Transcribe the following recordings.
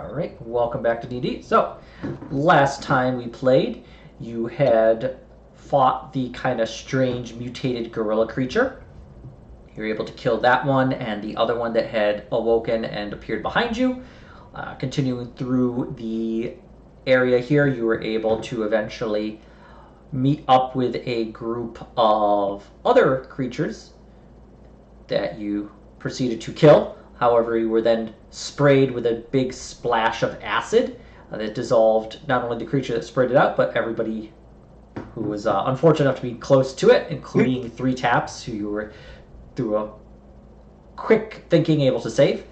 Alright, welcome back to D&D. So, last time we played, you had fought the kind of strange mutated gorilla creature. You were able to kill that one and the other one that had awoken and appeared behind you. Continuing through the area here, you were able to eventually meet up with a group of other creatures that you proceeded to kill. However, you were then sprayed with a big splash of acid that dissolved not only the creature that sprayed it out, but everybody who was unfortunate enough to be close to it, including three taps, who you were, through a quick thinking, able to save.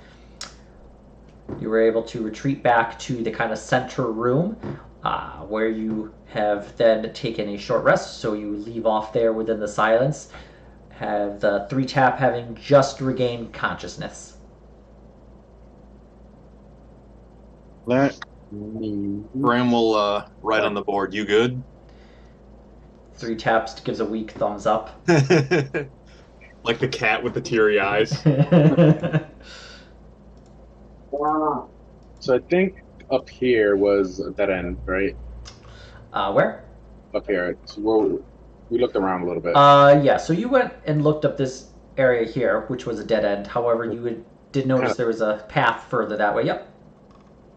You were able to retreat back to the kind of center room, where you have then taken a short rest, so you leave off there within the silence, have the three tap having just regained consciousness. Bram will write on the board. You good? Three taps gives a weak thumbs up. Like the cat with the teary eyes. So I think up here was a dead end, right? Where? Up here. It's where we looked around a little bit. Yeah, so you went and looked up this area here, which was a dead end. However, did notice there was a path further that way. Yep.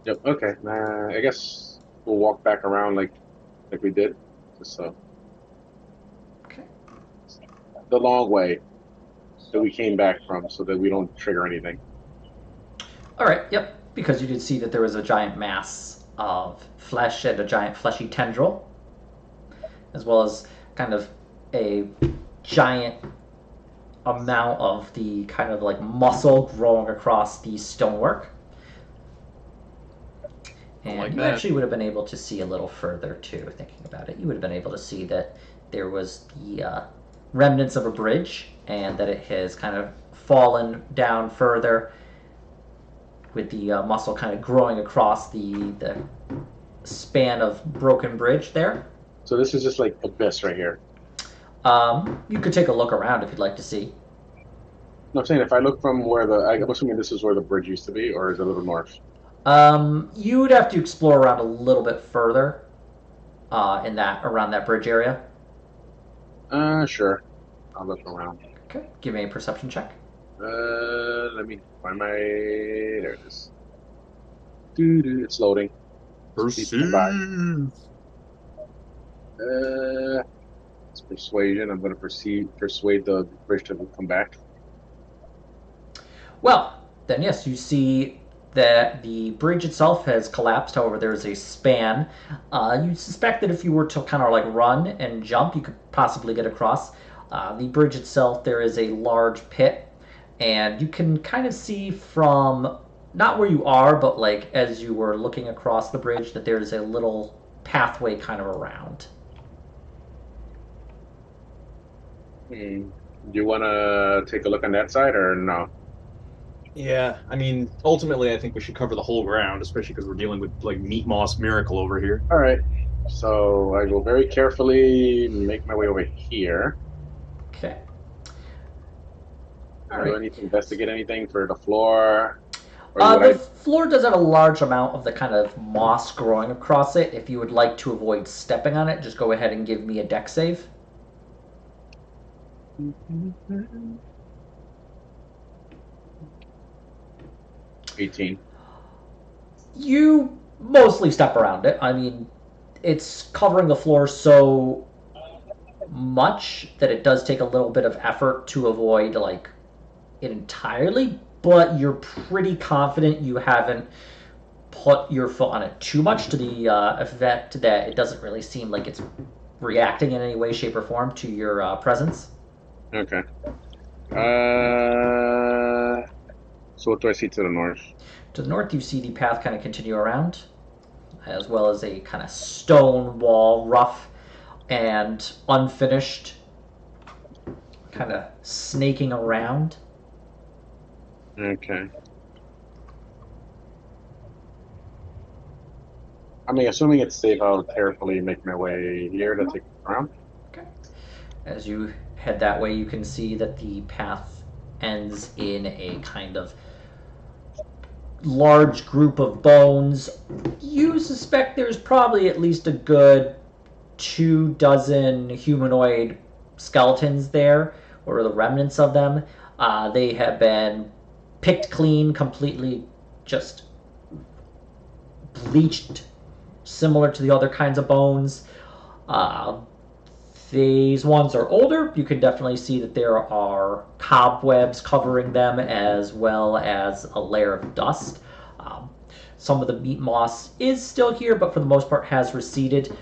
Yep. Okay. I guess we'll walk back around like we did. Just so. Okay. The long way that we came back from, so that we don't trigger anything. All right. Yep. Because you did see that there was a giant mass of flesh and a giant fleshy tendril, as well as kind of a giant amount of the kind of like muscle growing across the stonework. And like you that. actually would have been able to see a little further too, thinking about it. You would have been able to see that there was the remnants of a bridge, and that it has kind of fallen down further, with the muscle kind of growing across the span of broken bridge there. So this is just like abyss right here. You could take a look around if you'd like to see. No, I'm saying if I look from where I'm assuming this is where the bridge used to be, or is it a little north? You would have to explore around a little bit further, around that bridge area. Sure. I'll look around. Okay, give me a perception check. Let me find my. There it is. It's loading. Perceive. It's persuasion. I'm going to persuade the bridge to come back. Well, then yes, you see that the bridge itself has collapsed. However, there is a span. You suspect that if you were to kind of like run and jump, you could possibly get across. The bridge itself, there is a large pit, and you can kind of see from, not where you are, but like as you were looking across the bridge, that there's a little pathway kind of around. Do you want to take a look on that side or no? Yeah, I mean, ultimately, I think we should cover the whole ground, especially because we're dealing with like Meat Moss Miracle over here. All right. So I will very carefully make my way over here. Okay. Do I need to investigate anything for the floor? The floor does have a large amount of the kind of moss growing across it. If you would like to avoid stepping on it, just go ahead and give me a dex save. 18. You mostly step around it. I mean, it's covering the floor so much that it does take a little bit of effort to avoid like it entirely, but you're pretty confident you haven't put your foot on it too much to the effect that it doesn't really seem like it's reacting in any way, shape, or form to your presence. Okay. So what do I see to the north? To the north, you see the path kind of continue around, as well as a kind of stone wall, rough and unfinished, kind of snaking around. Okay. I mean, assuming it's safe, I'll carefully make my way here to take it around. Okay. As you head that way, you can see that the path ends in a kind of large group of bones. You suspect there's probably at least a good 24 humanoid skeletons there, or the remnants of them. They have been picked clean, completely just bleached, similar to the other kinds of bones. These ones are older. You can definitely see that there are cobwebs covering them, as well as a layer of dust. Some of the meat moss is still here, but for the most part has receded.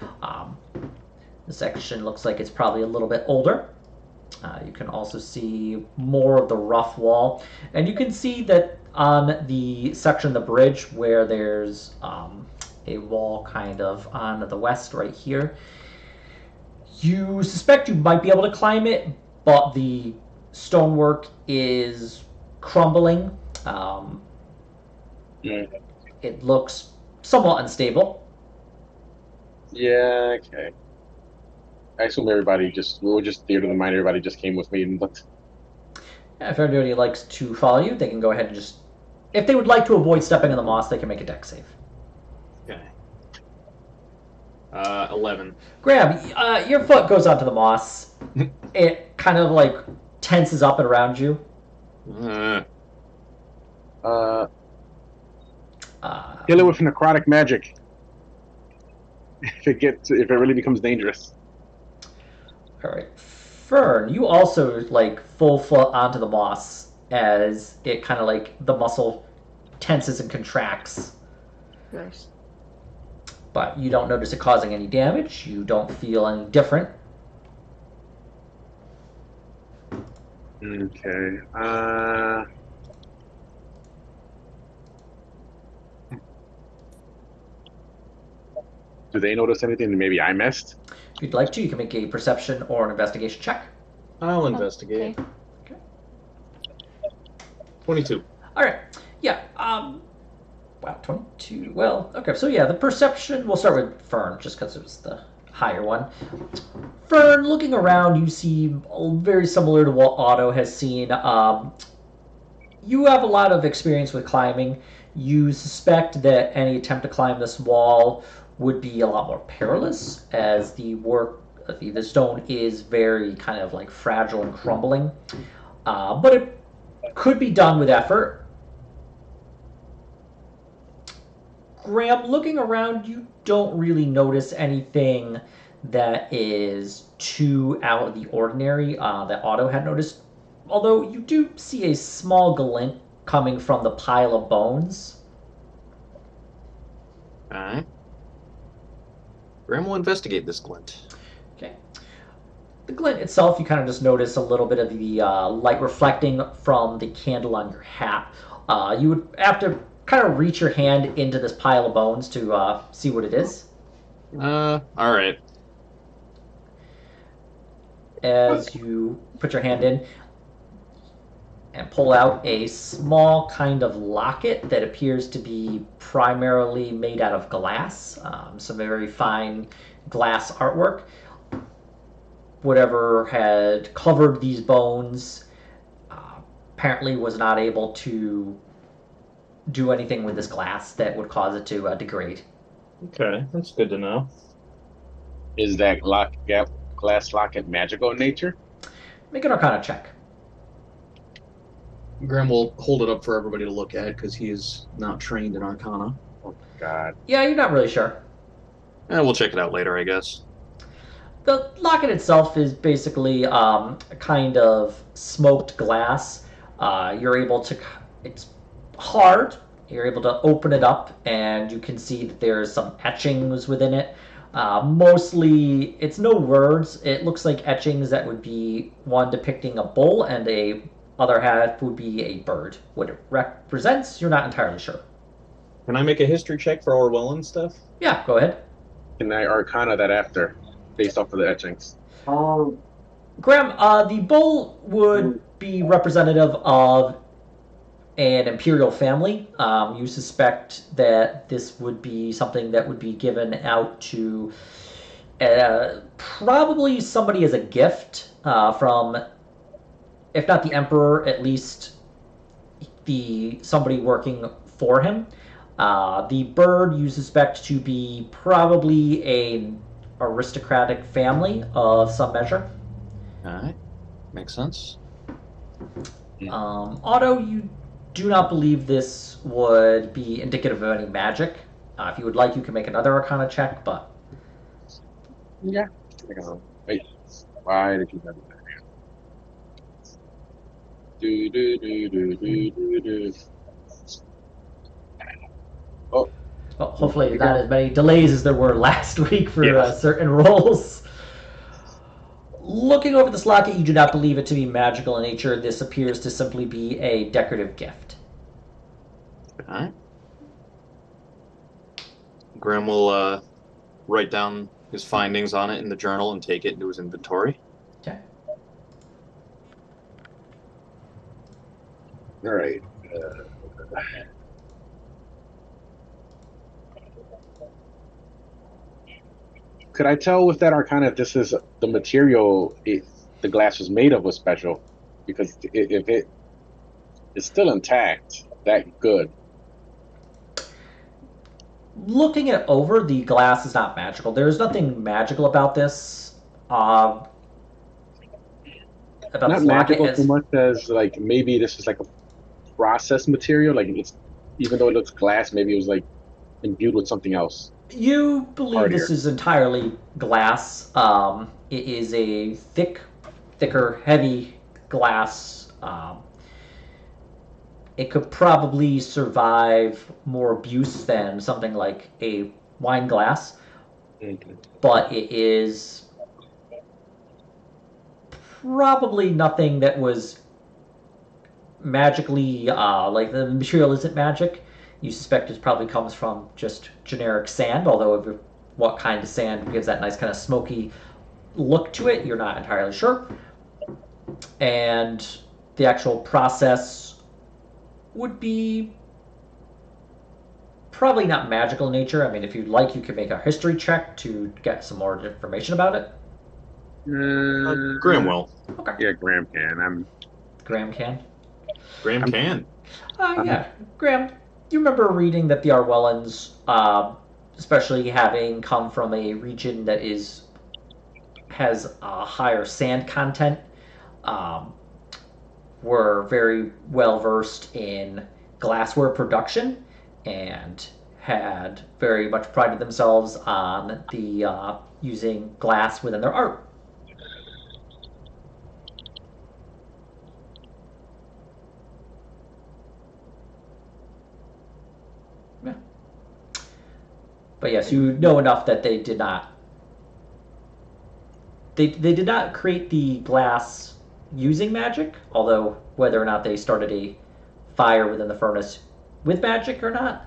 This section looks like it's probably a little bit older. You can also see more of the rough wall. And you can see that on the section of the bridge where there's a wall kind of on the west right here, you suspect you might be able to climb it, but the stonework is crumbling. It looks somewhat unstable. Yeah, okay. I assume we'll just theater the mind, everybody just came with me and looked. If anybody likes to follow you, they can go ahead and just... If they would like to avoid stepping in the moss, they can make a dex save. Okay. 11. Graham, your foot goes onto the moss. It kind of like tenses up and around you. Kill it with necrotic magic. If it really becomes dangerous. All right, Fern, you also like full foot onto the moss as it kind of like the muscle tenses and contracts. Nice. But you don't notice it causing any damage. You don't feel any different. Okay. Do they notice anything that maybe I missed? If you'd like to, you can make a perception or an investigation check. I'll investigate. Okay. 22. All right. Yeah. Wow, 22. Well, okay. So yeah, the perception. We'll start with Fern, just because it was the higher one. Fern, looking around, you see very similar to what Otto has seen. You have a lot of experience with climbing. You suspect that any attempt to climb this wall would be a lot more perilous, as the stone is very kind of like fragile and crumbling. But it could be done with effort. Graham, looking around, you don't really notice anything that is too out of the ordinary that Otto had noticed. Although you do see a small glint coming from the pile of bones. Alright. Graham will investigate this glint. Okay. The glint itself, you kind of just notice a little bit of the light reflecting from the candle on your hat. You would have to kind of reach your hand into this pile of bones to see what it is. Alright. As you put your hand in and pull out a small kind of locket that appears to be primarily made out of glass, some very fine glass artwork. Whatever had covered these bones apparently was not able to do anything with this glass that would cause it to degrade. Okay, that's good to know. Is that glass locket magical in nature? Make an Arcana check. Graham will hold it up for everybody to look at because he is not trained in Arcana. Oh God. Yeah, you're not really sure. We'll check it out later, I guess. The locket itself is basically a kind of smoked glass. You're able to... It's hard. You're able to open it up, and you can see that there's some etchings within it. Mostly, it's no words. It looks like etchings that would be one depicting a bull, and a other half would be a bird. What it represents, you're not entirely sure. Can I make a history check for Orwellan stuff? Yeah, go ahead. Can I Arcana that after, based off of the etchings? Graham, the bull would be representative of an imperial family. You suspect that this would be something that would be given out to probably somebody as a gift from, if not the emperor, at least somebody working for him. The bird you suspect to be probably a aristocratic family of some measure. All right, makes sense. Otto, you do not believe this would be indicative of any magic. If you would like, you can make another Arcana check, but Yeah. Wait. Why did you have that? Do. Oh, well, here hopefully we not go. as many delays as there were last week for certain rolls. Looking over this locket, you do not believe it to be magical in nature. This appears to simply be a decorative gift. All right. Graham will write down his findings on it in the journal and take it into his inventory. Okay. All right. Could I tell with that Arcana if this is the material the glass was made of was special? Because if it is still intact, that good. Looking it over, the glass is not magical. There is nothing magical about this. About Not this locket, magical so as much as like maybe this is like a processed material. Like it's even though it looks glass, maybe it was like imbued with something else. you believe this Hardier. is entirely glass. It is a thicker, heavy glass. It could probably survive more abuse than something like a wine glass, but it is probably nothing that was magically like the material isn't magic. You suspect it probably comes from just generic sand, although what kind of sand gives that nice kind of smoky look to it, you're not entirely sure. And the actual process would be probably not magical in nature. I mean, if you'd like, you could make a history check to get some more information about it. Graham will. Okay. Yeah, Graham can. Graham can. Graham can. Yeah, Graham, you remember reading that the Arwellans, especially having come from a region that has a higher sand content, were very well versed in glassware production and had very much prided themselves on the using glass within their art. Yeah. But yes, you know enough that they did not. They did not create the glass using magic, although whether or not they started a fire within the furnace with magic or not,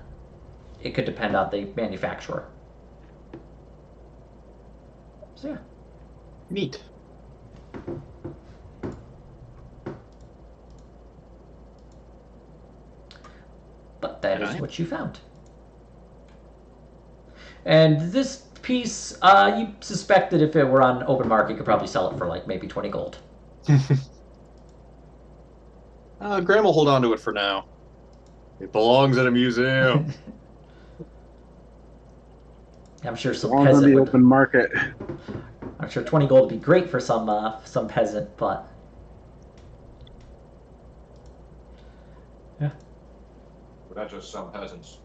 it could depend on the manufacturer. So yeah. Neat. But that is what you found. And this piece, you suspect that if it were on open market, you could probably sell it for like maybe 20 gold. Graham will hold on to it for now. It belongs at a museum. I'm sure some all on peasant the would. open market. I'm sure 20 gold would be great for some peasant, but yeah. But not just some peasants.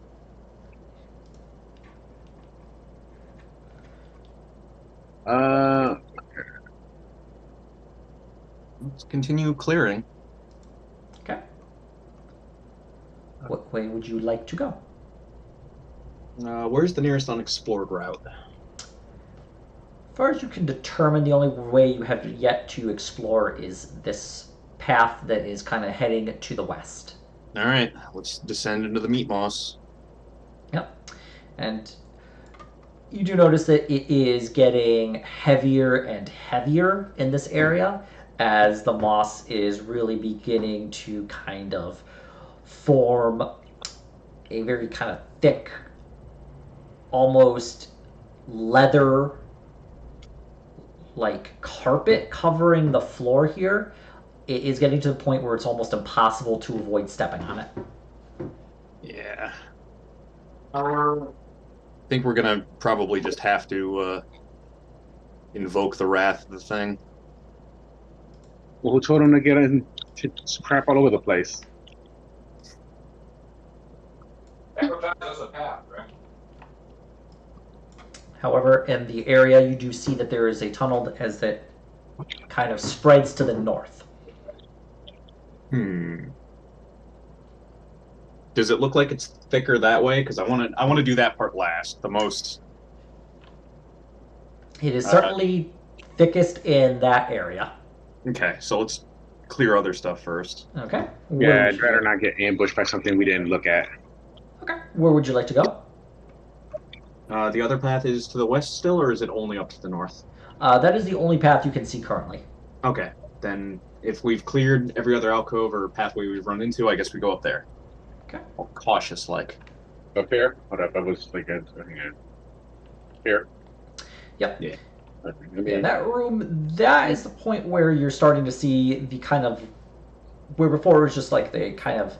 Let's continue clearing. Okay. What way would you like to go? Where's the nearest unexplored route? As far as you can determine, the only way you have yet to explore is this path that is kind of heading to the west. All right, let's descend into the meat moss. Yep. And you do notice that it is getting heavier and heavier in this area as the moss is really beginning to kind of form a very kind of thick, almost leather like carpet covering the floor here. It is getting to the point where it's almost impossible to avoid stepping on it. Yeah. I think we're gonna probably just have to invoke the wrath of the thing. Well, who told him to get in to crap all over the place? Advertise as a path, right? However, in the area, you do see that there is a tunnel as it kind of spreads to the north. Does it look like it's thicker that way? Because I want to do that part last. The most. It is certainly thickest in that area. Okay, so let's clear other stuff first. Okay. Yeah, I'd rather not get ambushed by something we didn't look at. Okay. Where would you like to go? The other path is to the west still, or is it only up to the north? That is the only path you can see currently. Okay, then if we've cleared every other alcove or pathway we've run into, I guess we go up there. Okay. Cautious like. Up here? Hold up, I was like, here. Yep. Yeah. In that room, that is the point where you're starting to see the kind of, where before it was just like the kind of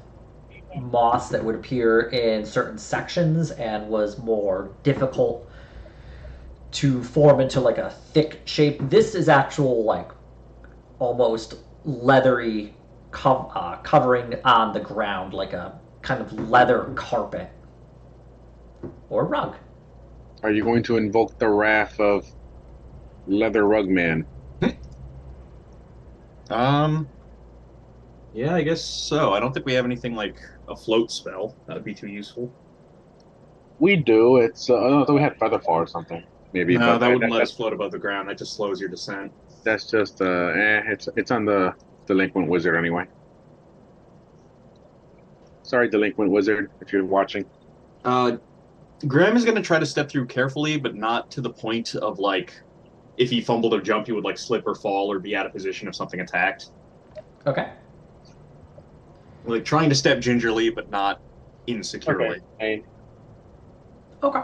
moss that would appear in certain sections and was more difficult to form into like a thick shape. This is actual like almost leathery covering on the ground, like a kind of leather carpet or rug. Are you going to invoke the wrath of Leather Rug Man? Yeah, I guess so. I don't think we have anything like a float spell. That would be too useful. We do. It's I thought we had Featherfall or something. Maybe, No, but that wouldn't let us float above the ground. That just slows your descent. that's just it's on the Delinquent Wizard anyway. Sorry, Delinquent Wizard, if you're watching. Graham is going to try to step through carefully, but not to the point of like, if he fumbled or jumped, he would like slip or fall or be out of position if something attacked. Okay. Like trying to step gingerly, but not insecurely. Okay. Okay.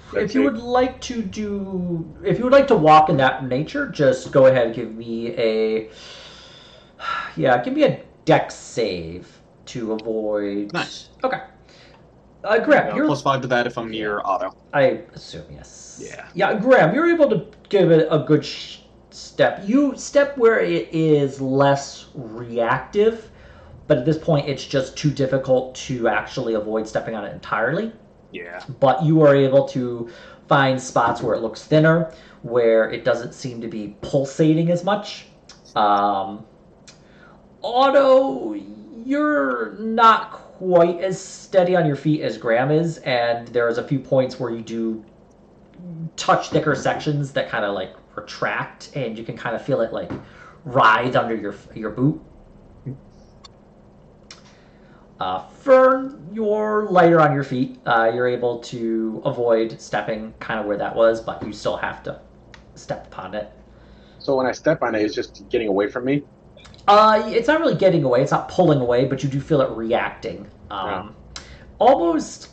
If That's you it. would like to do, if you would like to walk in that nature, just go ahead and give me give me a dex save to avoid. Nice. Okay. Graham, you're +5 to that if I'm near Otto. I assume yes. Yeah. Yeah, Graham, you're able to give it a good step. You step where it is less reactive, but at this point, it's just too difficult to actually avoid stepping on it entirely. Yeah. But you are able to find spots where it looks thinner, where it doesn't seem to be pulsating as much. Otto, you're not quite as steady on your feet as Graham is, and there's a few points where you do touch thicker sections that kind of like retract, and you can kind of feel it like writhe under your boot. Fern, you're lighter on your feet. You're able to avoid stepping kind of where that was, but you still have to step upon it. So when I step on it, it's just getting away from me. It's not really getting away. It's not pulling away, but you do feel it reacting. Almost,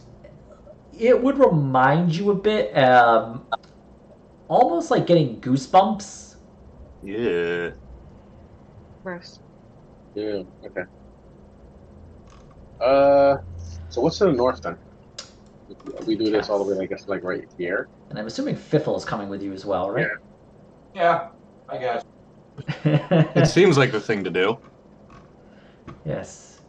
it would remind you a bit, almost like getting goosebumps. Yeah. Gross. Yeah. Okay. So what's to the north then? We do this all the way, I guess, like right here. And I'm assuming Fiffle is coming with you as well, right? Yeah, I guess. It seems like the thing to do. Yes.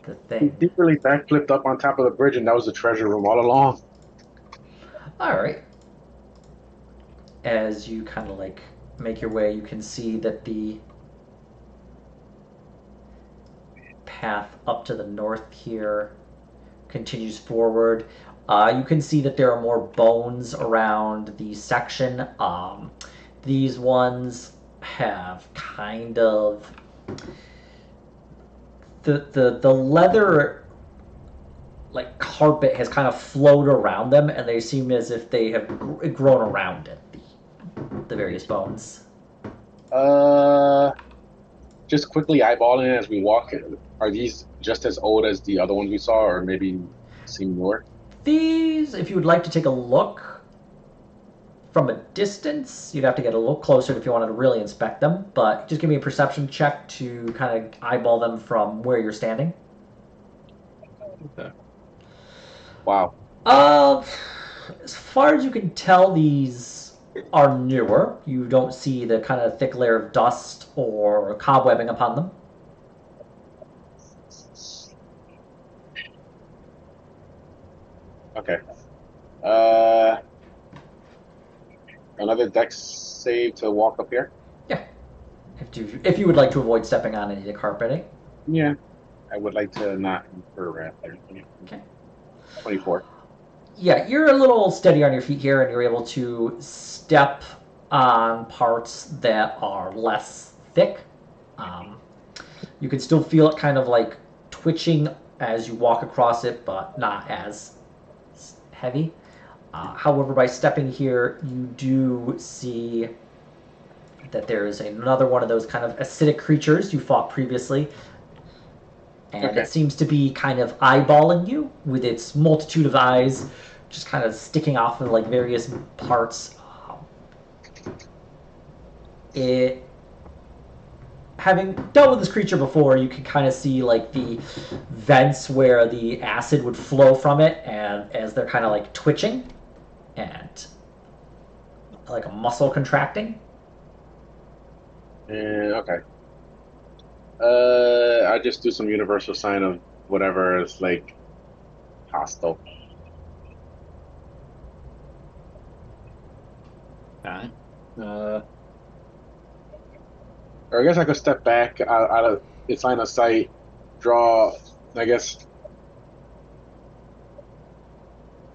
The He thing. really backflipped up on top of the bridge, and that was the treasure room all along. All right. As you kind of like make your way, you can see that the path up to the north here continues forward. You can see that there are more bones around the section. These ones have kind of the leather like carpet has kind of flowed around them, and they seem as if they have grown around it. The various bones. Just quickly eyeballing it as we walk. Are these just as old as the other ones we saw, or maybe seem newer? These, if you would like to take a look from a distance, you'd have to get a little closer if you wanted to really inspect them, but just give me a perception check to kind of eyeball them from where you're standing. Okay. Wow. As far as you can tell, these are newer. You don't see the kind of thick layer of dust or cobwebbing upon them. Okay. Another dex save to walk up here. Yeah. If you would like to avoid stepping on any of the carpeting. Yeah, I would like to not incur wrath there. Okay. 24. Yeah, you're a little steady on your feet here, and you're able to step on parts that are less thick. You can still feel it kind of like twitching as you walk across it, but not as heavy. However, by stepping here, you do see that there is another one of those kind of acidic creatures you fought previously. And Okay. it seems to be kind of eyeballing you with its multitude of eyes, just kind of sticking off of like various parts. It, having dealt with this creature before, you can kind of see like the vents where the acid would flow from it, and as they're kind of like twitching and like a muscle contracting. Okay. I just do some universal sign of whatever is like hostile. Alright. Or I guess I could step back out of its line of sight, draw, I guess,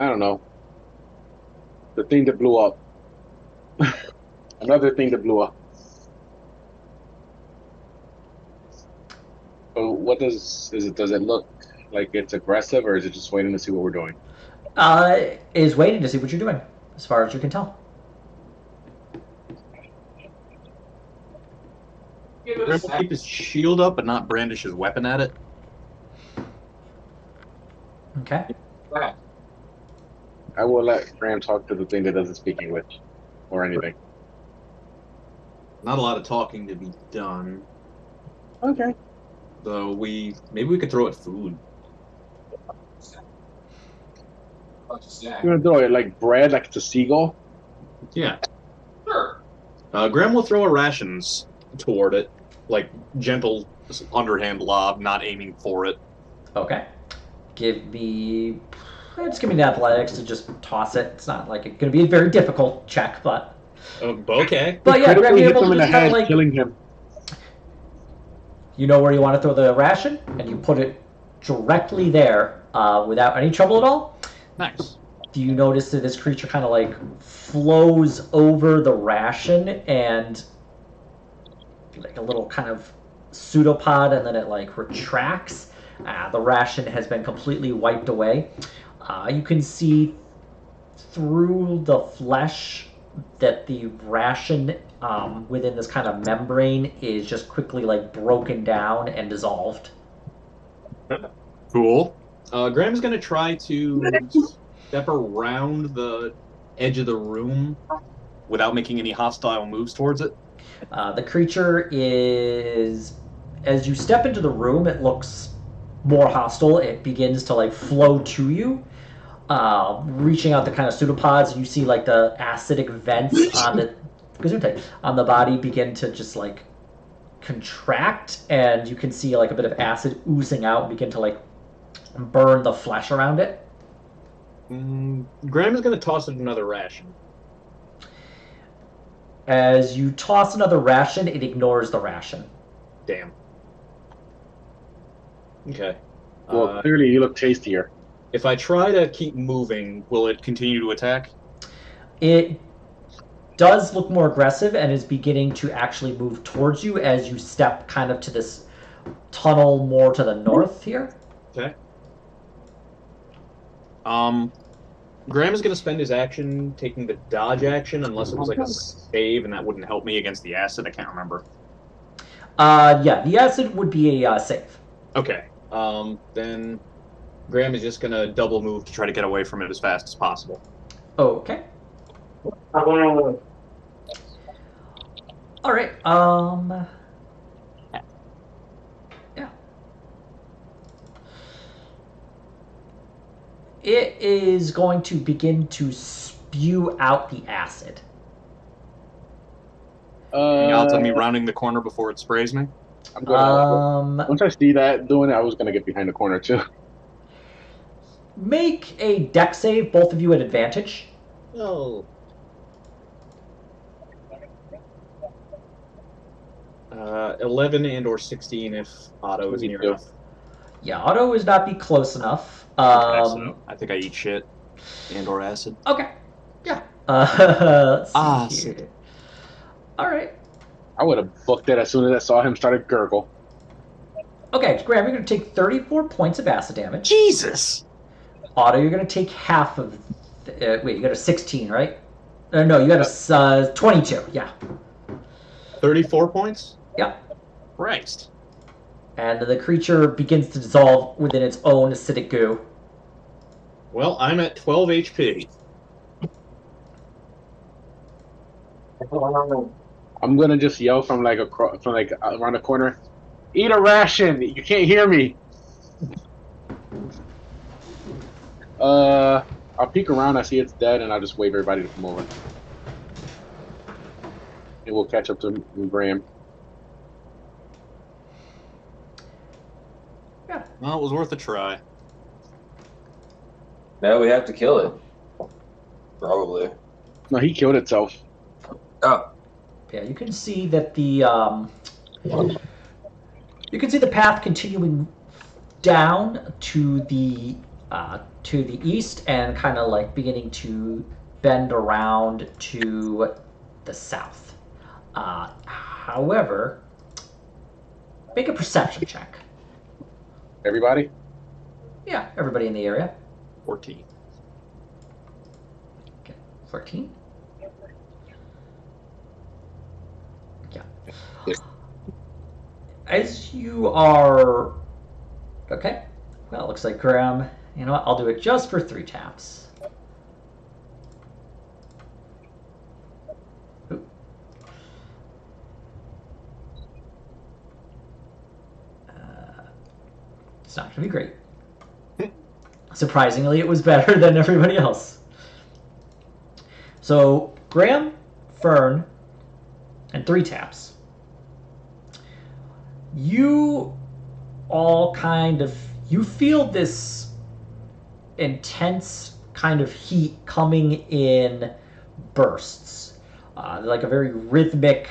I don't know, the thing that blew up. Another thing that blew up. So what does it? Does it look like it's aggressive, or is it just waiting to see what we're doing? Is waiting to see what you're doing, as far as you can tell. Give it a Grim will snack. keep his shield up, but not brandish his weapon at it. Okay. Snack. I will let Graham talk to the thing that doesn't speak English or anything. Not a lot of talking to be done. Okay. So maybe we could throw it food. Bunch of snack. You're gonna throw it like bread, like it's a seagull. Yeah. Sure. Graham will throw a rations toward it, like gentle underhand lob, not aiming for it. Okay. Just give me the athletics to just toss it. It's not like it's going to be a very difficult check, but. Okay. But yeah, Graham, Critically you're hit able them to in the just kind head, of like. killing him. You know where you want to throw the ration, and you put it directly there without any trouble at all. Nice. Do you notice that this creature kind of like flows over the ration and like a little kind of pseudopod, and then it like retracts? The ration has been completely wiped away. You can see through the flesh that the ration within this kind of membrane is just quickly like broken down and dissolved. Cool. Graham's going to try to step around the edge of the room without making any hostile moves towards it. The creature is, as you step into the room, it looks more hostile. It begins to like flow to you, reaching out the kind of pseudopods, and you see like the acidic vents on the body begin to just like contract, and you can see like a bit of acid oozing out and begin to like burn the flesh around it. Graham is going to toss it another ration. As you toss another ration, it ignores the ration. Damn. Okay. Well, clearly you look tastier. If I try to keep moving, will it continue to attack? It does look more aggressive and is beginning to actually move towards you as you step kind of to this tunnel more to the north here. Okay. Graham is going to spend his action taking the dodge action, unless it was like a save, and that wouldn't help me against the acid. I can't remember. Yeah, the acid would be a save. Okay. Then Graham is just going to double move to try to get away from it as fast as possible. Okay. All right. Yeah. it is going to begin to spew out the acid. Any odds on me rounding the corner before it sprays me? I'm gonna. Once I see that doing it, I was gonna get behind the corner too. Make a deck save, both of you at advantage. No. 11 and or 16 if Otto is near 22. enough. Yeah, Otto is not be close enough. Okay, so I think I eat shit and or acid. Okay. Yeah. Let's see here. All right. I would have booked it as soon as I saw him start to gurgle. Okay, Graham, you're going to take 34 points of acid damage. Jesus! Otto, you're going to take half of... wait, you got a 16, right? No, you got a 22, yeah. 34 points? Yeah. Christ. And the creature begins to dissolve within its own acidic goo. Well, I'm at 12 HP. I'm gonna just yell from like around the corner. Eat a ration. You can't hear me. I'll peek around. I see it's dead, and I'll just wave everybody to come over. And we'll catch up to Graham. Yeah. Well, it was worth a try. Now we have to kill it. Probably. No, he killed itself. Oh. Yeah, you can see that the you can see the path continuing down to the east and kind of like beginning to bend around to the south. However, make a perception check. Everybody? Yeah, everybody in the area. 14. Okay, 14. Yeah. As you are... Okay. Well, it looks like Graham... You know what? I'll do it just for 3 taps. Ooh. It's not going to be great. Surprisingly, it was better than everybody else. So, Graham, Fern, and 3 taps. You all kind of... You feel this intense kind of heat coming in bursts. Like a very rhythmic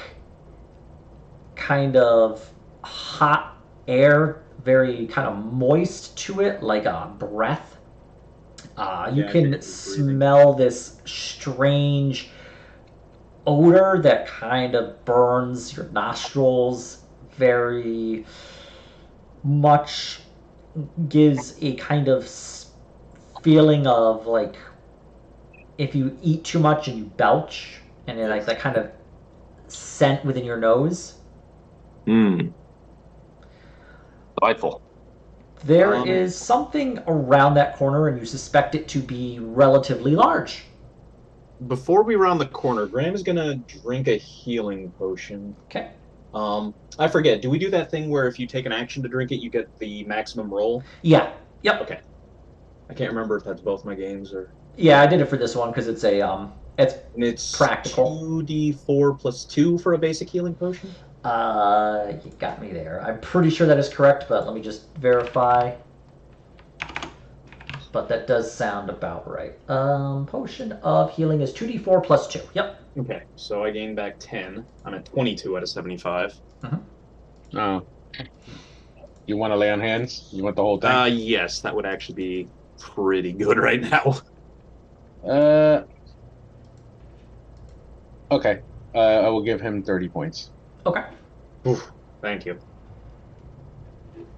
kind of hot air, very kind of moist to it, like a breath. You can smell this strange odor that kind of burns your nostrils, very much gives a kind of feeling of like if you eat too much and you belch, and then like that kind of scent within your nose. Delightful. There is something around that corner, and you suspect it to be relatively large. Before we round the corner, Graham is gonna drink a healing potion. Okay. I forget. Do we do that thing where if you take an action to drink it, you get the maximum roll? Yeah. Yep. Okay. I can't remember if that's both my games or. Yeah, I did it for this one because it's a it's practical. 2d4 plus 2 for a basic healing potion. You got me there. I'm pretty sure that is correct, but let me just verify. But that does sound about right. Potion of healing is 2d4 plus 2. Yep. Okay, so I gain back 10. I'm at 22 out of 75. Oh. You want to lay on hands? You want the whole thing? Yes, that would actually be pretty good right now. Okay. I will give him 30 points. Okay. Oof, thank you.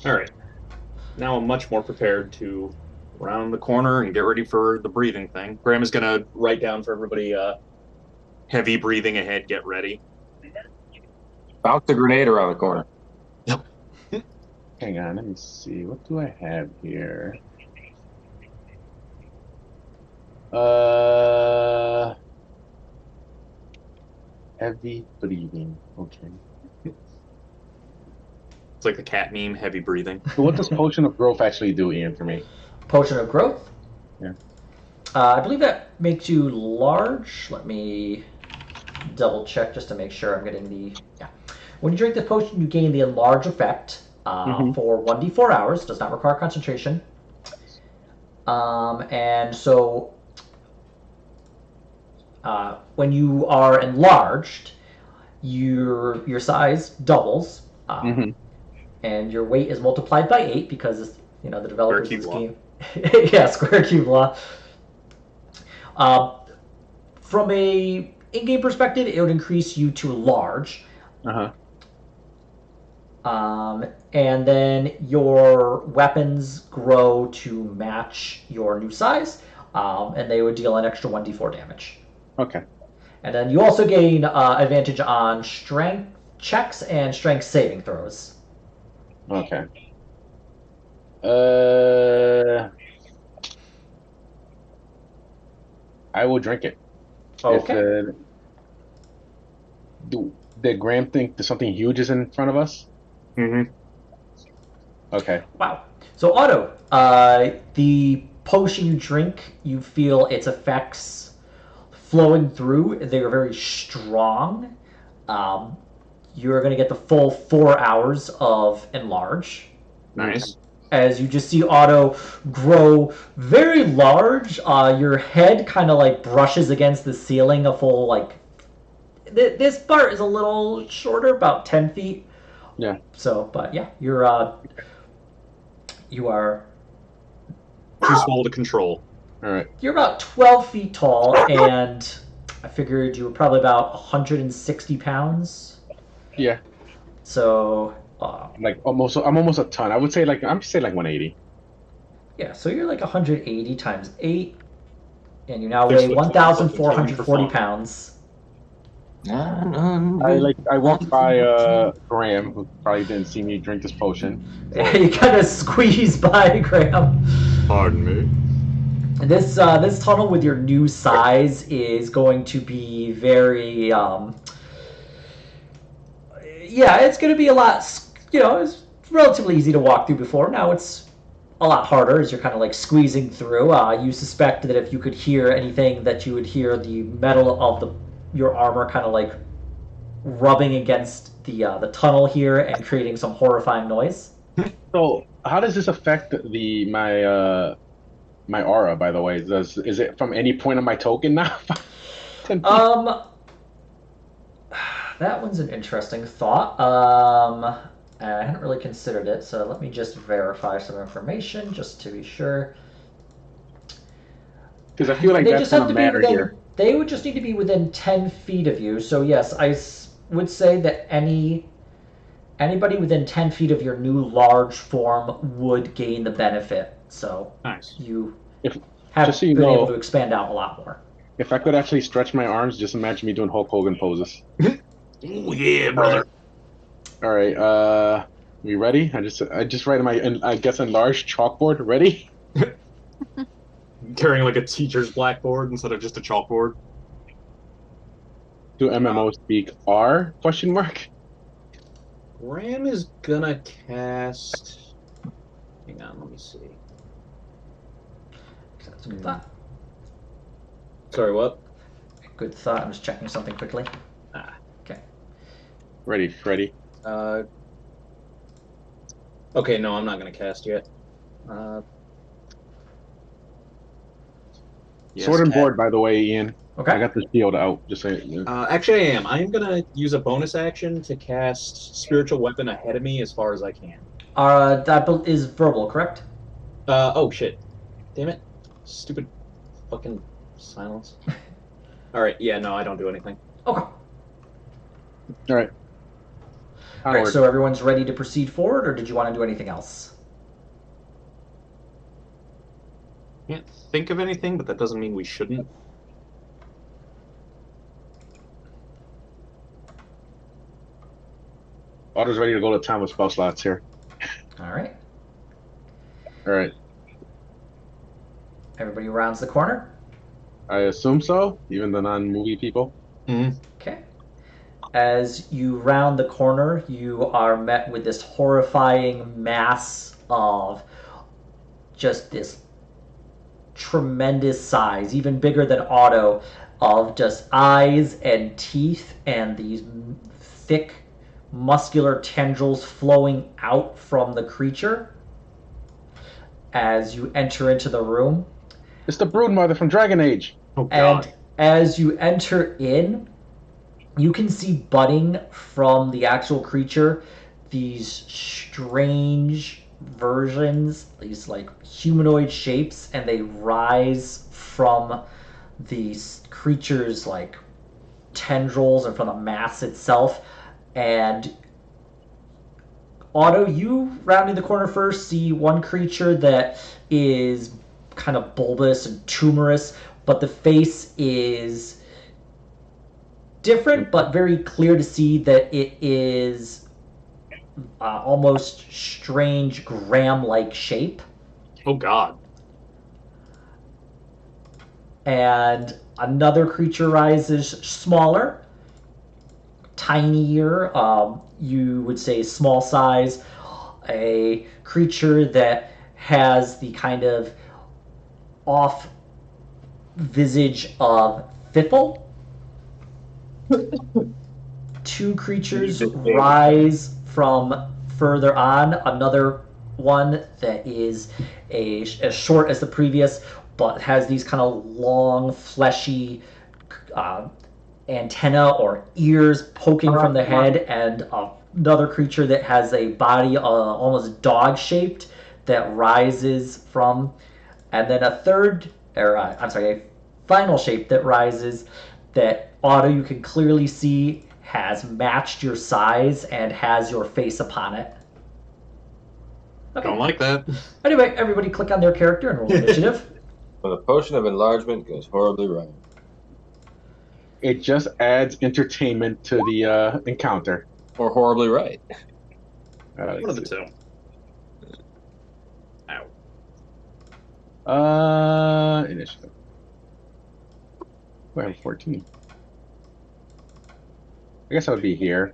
All right. Now I'm much more prepared to round the corner and get ready for the breathing thing. Graham is going to write down for everybody heavy breathing ahead, get ready. Bounce the grenade around the corner. Yep. Hang on, let me see. What do I have here? Heavy breathing. Okay. It's like the cat meme, heavy breathing. So what does Potion of Growth actually do, Ian, for me? Potion of growth. Yeah. I believe that makes you large. Let me double check just to make sure I'm getting the. Yeah. When you drink this potion, you gain the enlarge effect for 1d4 hours. Does not require concentration. And so when you are enlarged, your size doubles, and your weight is multiplied by 8 because the developers of this game. Yeah, square cube law. From a in-game perspective, it would increase you to large. And then your weapons grow to match your new size, and they would deal an extra 1d4 damage. Okay. And then you also gain advantage on strength checks and strength saving throws. Okay. I will drink it. Okay. Did Graham think that something huge is in front of us? Okay. Wow. So Otto, the potion you drink, you feel its effects flowing through. They are very strong. You're going to get the full 4 hours of enlarge. Nice. As you just see Otto grow very large. Your head kind of like brushes against the ceiling a full like. This part is a little shorter, about 10 feet. Yeah. So, but yeah, you are. Too small to control. All right. You're about 12 feet tall, and I figured you were probably about 160 pounds. Yeah. So. I'm almost a ton. I would say I'm 180. Yeah, so you're like 180 times 8, and you now weigh 1,440 pounds. I walked by Graham, who probably didn't see me drink this potion. You kind of squeeze by Graham. Pardon me. And this tunnel with your new size is going to be very it's going to be a lot. It's relatively easy to walk through before. Now it's a lot harder as you're kind of like squeezing through. You suspect that if you could hear anything, that you would hear the metal of your armor kind of like rubbing against the tunnel here and creating some horrifying noise. So, how does this affect my aura? By the way, is it from any point on my token now? That one's an interesting thought. I hadn't really considered it, so let me just verify some information just to be sure. Because I feel like that's going to matter here. They would just need to be within 10 feet of you. So yes, I would say that anybody within 10 feet of your new large form would gain the benefit. So nice. You have been able to expand out a lot more. If I could actually stretch my arms, just imagine me doing Hulk Hogan poses. Oh yeah, brother. All right, we ready? I just write my enlarged chalkboard. Ready? Carrying like a teacher's blackboard instead of just a chalkboard. Do MMOs speak R? ? Graham is gonna cast. Hang on, let me see. That's a good thought. Sorry, what? Good thought. I'm just checking something quickly. Okay. Ready. Okay, no, I'm not gonna cast yet. Yes, Sword and board, by the way, Ian. Okay. I got the shield out. Just saying. Yeah. Actually, I am. I am gonna use a bonus action to cast Spiritual Weapon ahead of me as far as I can. That is verbal, correct? Oh shit! Damn it! Stupid, fucking silence. All right. Yeah. No, I don't do anything. Okay. All right. All right. So everyone's ready to proceed forward, or did you want to do anything else? Can't think of anything, but that doesn't mean we shouldn't. Otto's ready to go to town with spell slots here. All right. All right. Everybody rounds the corner? I assume so, even the non-movie people. Mm-hmm. Okay. As you round the corner, you are met with this horrifying mass of just this tremendous size, even bigger than Otto, of just eyes and teeth and these thick, muscular tendrils flowing out from the creature as you enter into the room. It's the Broodmother from Dragon Age. Oh God. And as you enter in, you can see budding from the actual creature these strange versions, these like humanoid shapes, and they rise from these creatures like tendrils and from the mass itself. And Otto, you rounding the corner first see one creature that is kind of bulbous and tumorous, but the face is different, but very clear to see that it is almost strange Graham-like shape. Oh God. And another creature rises, smaller, tinier, you would say small size, a creature that has the kind of off visage of Fiffle. Two creatures rise from further on. Another one that is as short as the previous, but has these kind of long, fleshy antenna or ears poking from the head, and another creature that has a body almost dog-shaped that rises from, and then a third, or a final shape that rises that Otto, you can clearly see has matched your size and has your face upon it. Okay. Don't like that. Anyway, everybody click on their character and roll initiative. When the potion of enlargement goes horribly wrong. It just adds entertainment to the encounter. Or horribly right. One of the two. Ow. Initiative. I have 14. I guess I would be here.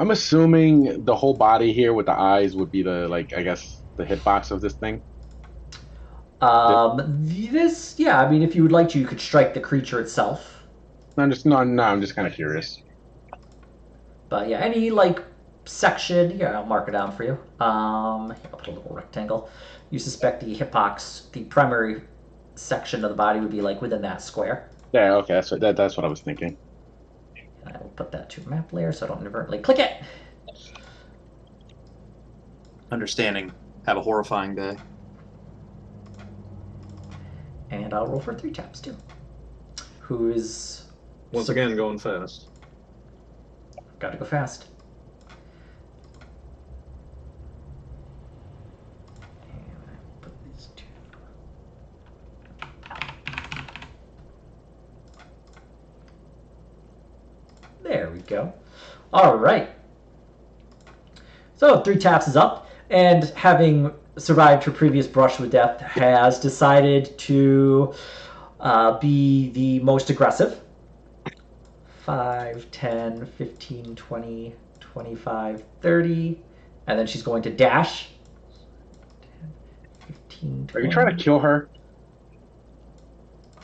I'm assuming the whole body here with the eyes would be the, like, I guess, the hitbox of this thing. I mean, if you would like to, you could strike the creature itself. I'm just kind of curious. But yeah, any like section, yeah, I'll mark it down for you. I'll put a little rectangle. You suspect the hitbox, the primary section of the body would be like within that square. Yeah, okay, that's what I was thinking. And I will put that to a map layer so I don't inadvertently click it. Understanding. Have a horrifying day. And I'll roll for 3 taps too. Who is Once again, going fast. gotta go fast. And I put these two. There we go. All right. So 3 taps is up, and having survived her previous brush with death, has decided to be the most aggressive. 5, 10, 15, 20, 25, 30, and then she's going to dash. 10, 15, 20. Are you trying to kill her?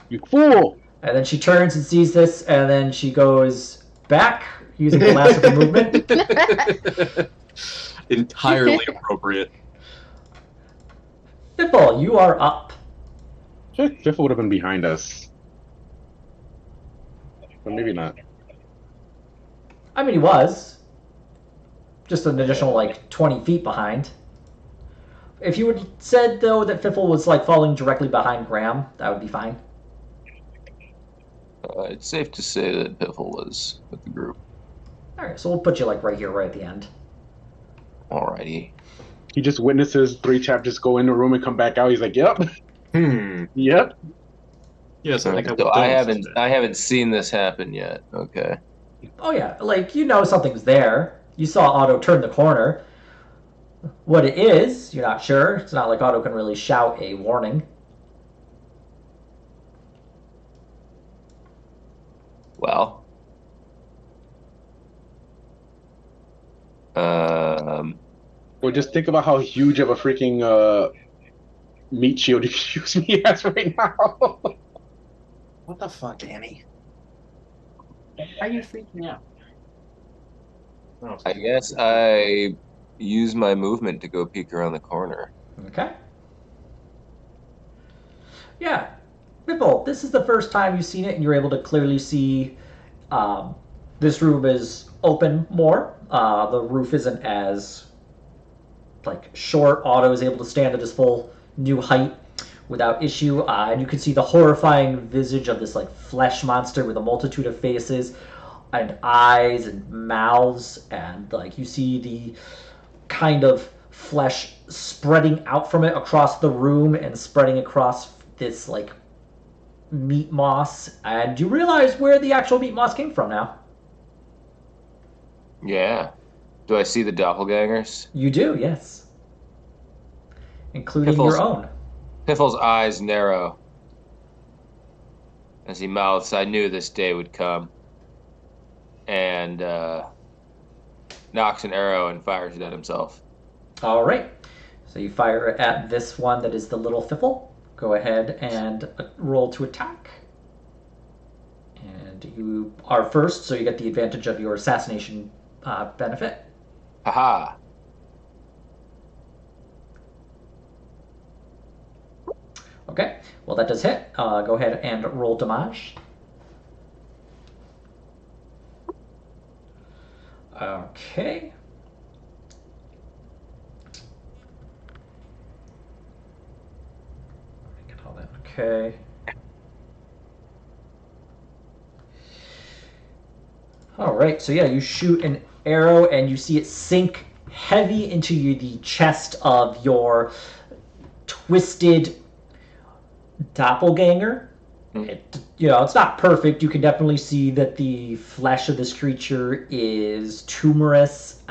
You fool! And then she turns and sees this, and then she goes back using the last of her movement. Entirely appropriate. Fiffle, you are up. Fiffle would have been behind us. But maybe not. I mean, he was. Just an additional, like, 20 feet behind. If you had said, though, that Fiffle was, like, falling directly behind Graham, that would be fine. It's safe to say that Piffle was with the group. Alright, so we'll put you, like, right here, right at the end. Alrighty. He just witnesses 3 chapters go in the room and come back out. He's like, "Yep, yep." Yes, I think So I haven't seen this happen yet. Okay. Oh, yeah, like, you know something's there. You saw Otto turn the corner. What it is, you're not sure. It's not like Otto can really shout a warning. Well. Well, just think about how huge of a freaking meat shield you can use me as right now. What the fuck, Annie? Why are you freaking out? Oh, I guess I use my movement to go peek around the corner. Okay. Yeah. Ripple, this is the first time you've seen it, and you're able to clearly see this room is open more. The roof isn't as like short. Otto is able to stand at his full new height without issue, and you can see the horrifying visage of this like flesh monster with a multitude of faces and eyes and mouths, and like you see the kind of flesh spreading out from it across the room and spreading across this like meat moss, and you realize where the actual meat moss came from now. Yeah. Do I see the doppelgangers? You do, yes. Including your own. Piffle's eyes narrow as he mouths, "I knew this day would come," and knocks an arrow and fires it at himself. All right. So you fire at this one that is the little Fiffle. Go ahead and roll to attack. And you are first, so you get the advantage of your assassination benefit. Haha. Okay, well that does hit. Go ahead and roll damage. Okay. Get all that. Okay. All right, so yeah, you shoot an arrow and you see it sink heavy into the chest of your twisted doppelganger. It's not perfect. You can definitely see that the flesh of this creature is tumorous,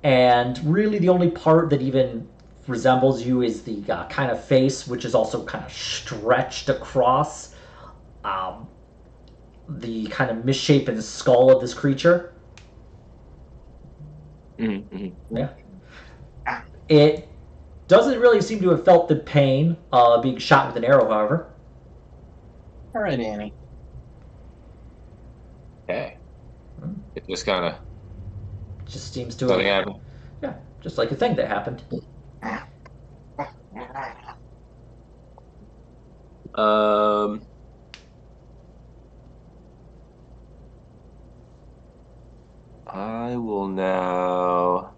and really the only part that even resembles you is the kind of face, which is also kind of stretched across the kind of misshapen skull of this creature. Mm-hmm. Yeah. It doesn't really seem to have felt the pain of being shot with an arrow, however. All right, Annie. Okay. It just kind of Just seems to something have, happened. yeah, just like a thing that happened. I will now.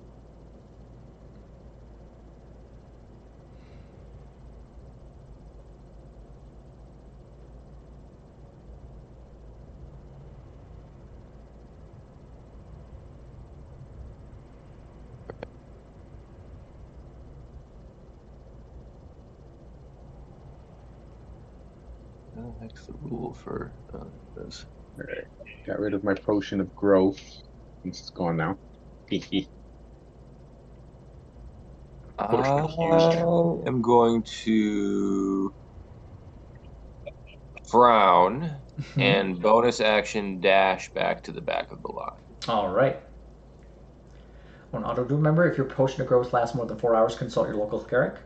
That's the rule for this. All right. Got rid of my potion of growth. It's gone now. I am going to frown and bonus action dash back to the back of the line. All right. When Otto, do remember, if your potion of growth lasts more than 4 hours, consult your local cleric.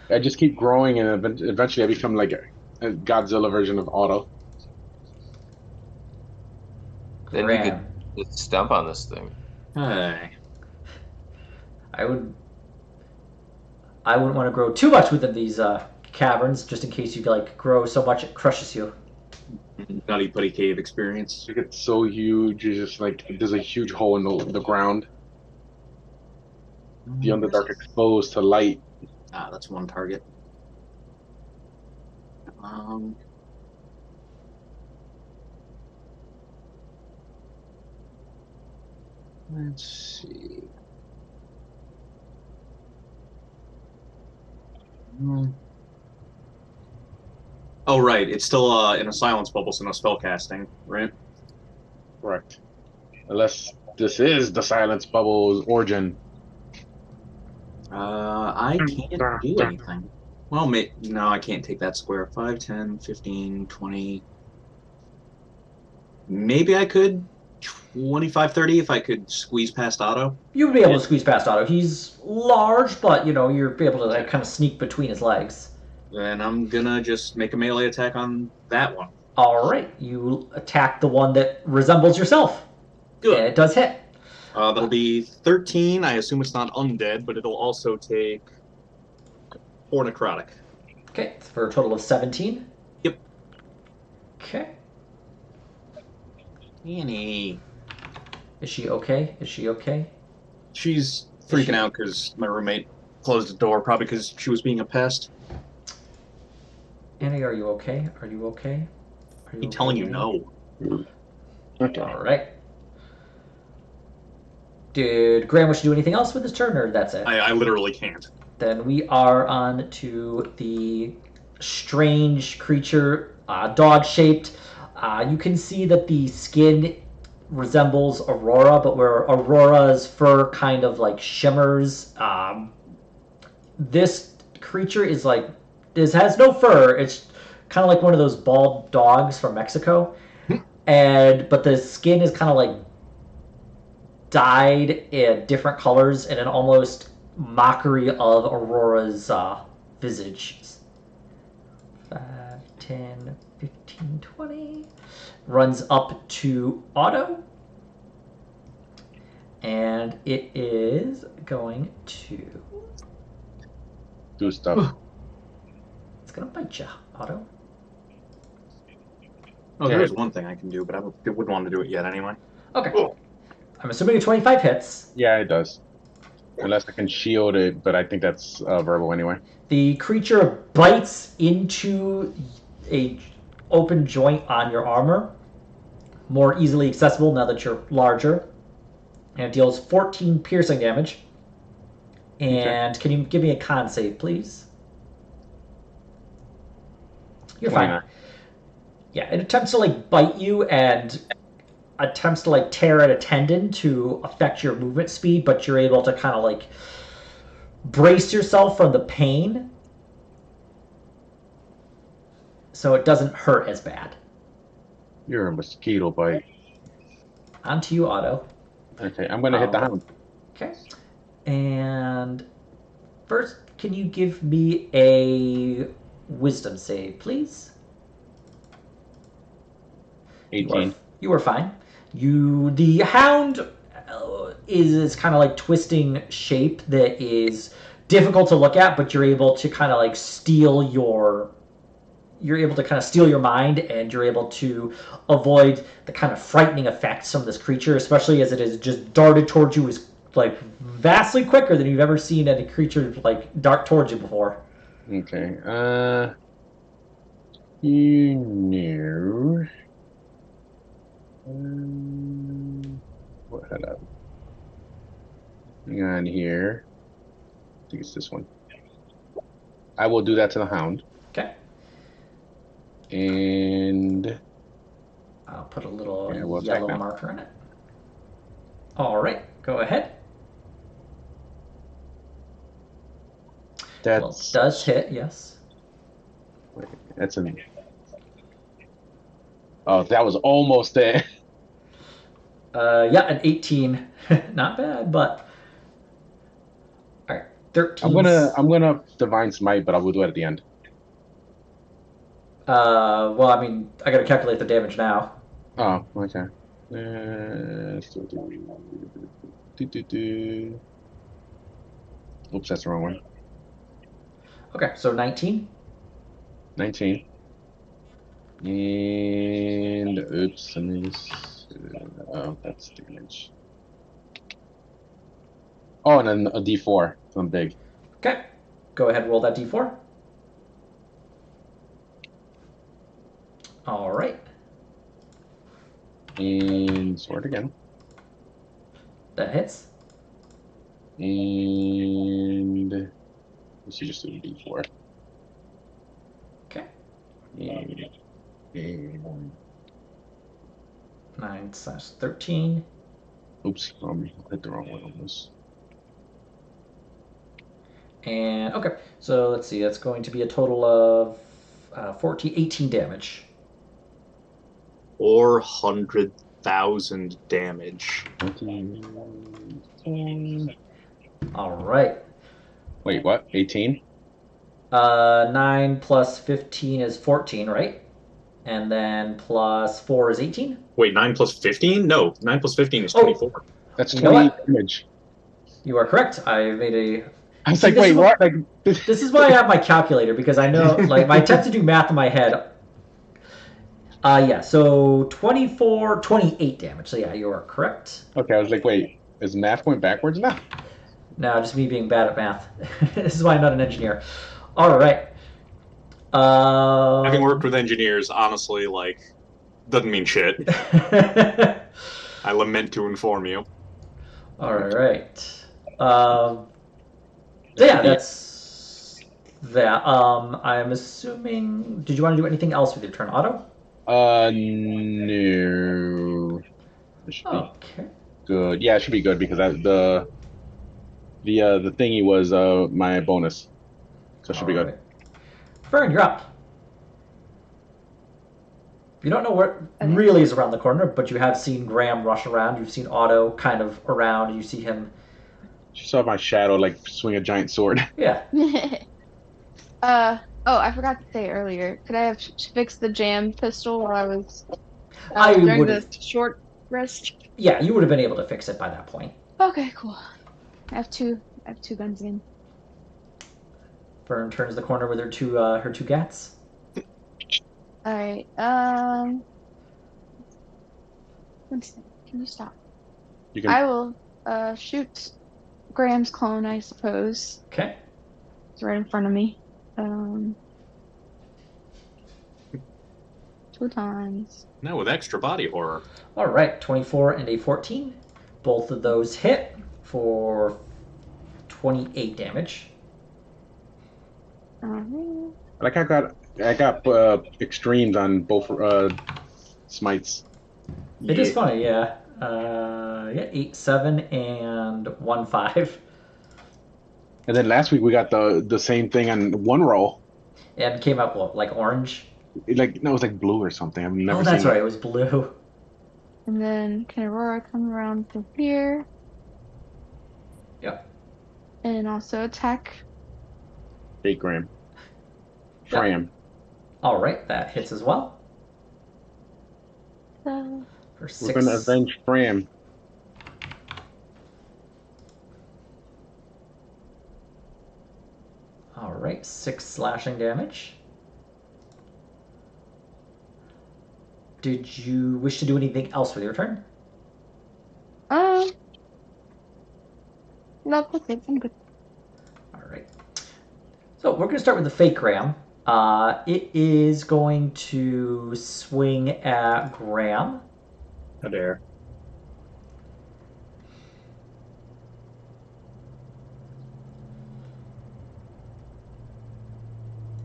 I just keep growing, and eventually I become like a Godzilla version of Otto. Then you could just stomp on this thing. Hey. I wouldn't want to grow too much within these caverns, just in case you like grow so much it crushes you. Nutty Putty Cave experience. It gets so huge, it's just like there's a huge hole in the ground. The Underdark exposed to light. Ah, that's one target. Let's see. Oh, right. It's still in a silence bubble, so no spell casting, right? Correct. Unless this is the silence bubble's origin. I can't do anything. Well, no, I can't take that square. 5, 10, 15, 20. Maybe I could 25, 30 if I could squeeze past Otto. You would be able to squeeze past Otto. He's large, but you're able to like kind of sneak between his legs. Then I'm gonna just make a melee attack on that one. All right, you attack the one that resembles yourself. Good. And it does hit. That'll be 13. I assume it's not undead, but it'll also take 4 necrotic. Okay, for a total of 17. Yep. Okay. Annie. Is she okay? Is she okay? She's freaking out because my roommate closed the door, probably because she was being a pest. Annie, are you okay? Are you okay? Are you I'm telling you Annie? no. Okay. All right. Did Graham wish to do anything else with his turn, or that's it? I literally can't. Then we are on to the strange creature, dog-shaped. You can see that the skin resembles Aurora, but where Aurora's fur kind of like shimmers, this creature is like this has no fur. It's kind of like one of those bald dogs from Mexico, but the skin is kind of like dyed in different colors in an almost mockery of Aurora's visage. 5, 10, 15, 20. Runs up to Otto. And it is going to... Do stuff. It's going to bite you, Otto. Oh, there is one thing I can do, but I wouldn't want to do it yet anyway. Okay. I'm assuming a 25 hits. Yeah, it does. Unless I can shield it, but I think that's verbal anyway. The creature bites into a open joint on your armor, more easily accessible now that you're larger, and it deals 14 piercing damage. And Can you give me a con save, please? You're 29. fine. Yeah, it attempts to like bite you and attempts to like tear at a tendon to affect your movement speed, but you're able to kind of like brace yourself from the pain so it doesn't hurt as bad. You're a mosquito bite. On to you, Otto. Okay, I'm gonna hit the hound. Okay. And first, can you give me a wisdom save, please? 18. You are fine. The hound is kind of like twisting shape that is difficult to look at, but you're able to kind of like steal your mind, and you're able to avoid the kind of frightening effects of this creature, especially as it is just darted towards you is like vastly quicker than you've ever seen any creature like dart towards you before. Okay. You knew. What had up? Hang on here. I think it's this one. I will do that to the hound. Okay. And I'll put a little Yeah, we'll attack yellow now. marker in it. All right, go ahead. Well, it that's does hit, yes. that's an. Oh, that was almost it. Yeah, an 18. Not bad, but all right, 13. I'm gonna divine smite, but I will do it at the end. Well, I mean, I gotta calculate the damage now. Oh, okay. Oops, that's the wrong one. Okay, so 19. 19. And oops, I miss. Oh, that's damage. Oh, and then a D4. I'm big. Okay, go ahead and roll that d4. All right, And sword again. that hits. And let's see, just do a D4. Okay, And 9/13. oops, hit the wrong one on this. And okay, so let's see, that's going to be a total of 18 damage. 400 1,000 damage. 20. All right. Wait, what? 18? 9 plus 15 is 14, right? And then plus 4 is 18. Wait, 9 plus 15? No, 9 plus 15 is Oh. 24. That's You know 28 what? damage. You are correct. I made a. I was See, like, this wait, is what? Like, This is why I have my calculator, because I know, like, my attempt to do math in my head. Yeah, so 24, 28 damage. So yeah, you are correct. okay, I was like, wait, is math going backwards now? No, just me being bad at math. This is why I'm not an engineer. All right. Having worked with engineers, honestly, like, doesn't mean shit. I lament to inform you. All right. So yeah, that's that. I'm assuming. Did you want to do anything else with your turn, Auto? No. It should be Okay. good. Yeah, it should be good because the thingy was my bonus, so it should be good. Right. Fern, you're up. You don't know what really is around the corner, but you have seen Graham rush around. You've seen Otto kind of around. You see him. She saw my shadow like swing a giant sword. Yeah. Oh, I forgot to say earlier. Could I have fixed the jam pistol while I was I during would the have. short rest? Yeah, you would have been able to fix it by that point. Okay, cool. I have two guns again. Fern turns the corner with her two gats. All right. One second. Can you stop? You can. I will shoot Graham's clone, I suppose. Okay. It's right in front of me. 2 times. Now with extra body horror. All right, 24 and a 14. Both of those hit for 28 damage. Like I got extremes on both smites. It is funny, yeah. 8, 7, and 1, 5. And then last week we got the same thing on one roll. And came up, what, like orange? It was like blue or something. I've never Oh, that's seen right, it was blue. And then can Aurora come around to here? Yep. And also attack. 8 gram. Yeah. Fram. All right, that hits as well. So For 6. We're gonna avenge Fram. All right, 6 slashing damage. Did you wish to do anything else with your turn? no, that's it. I'm good. All right. So we're going to start with the fake Graham. It is going to swing at Graham. How dare.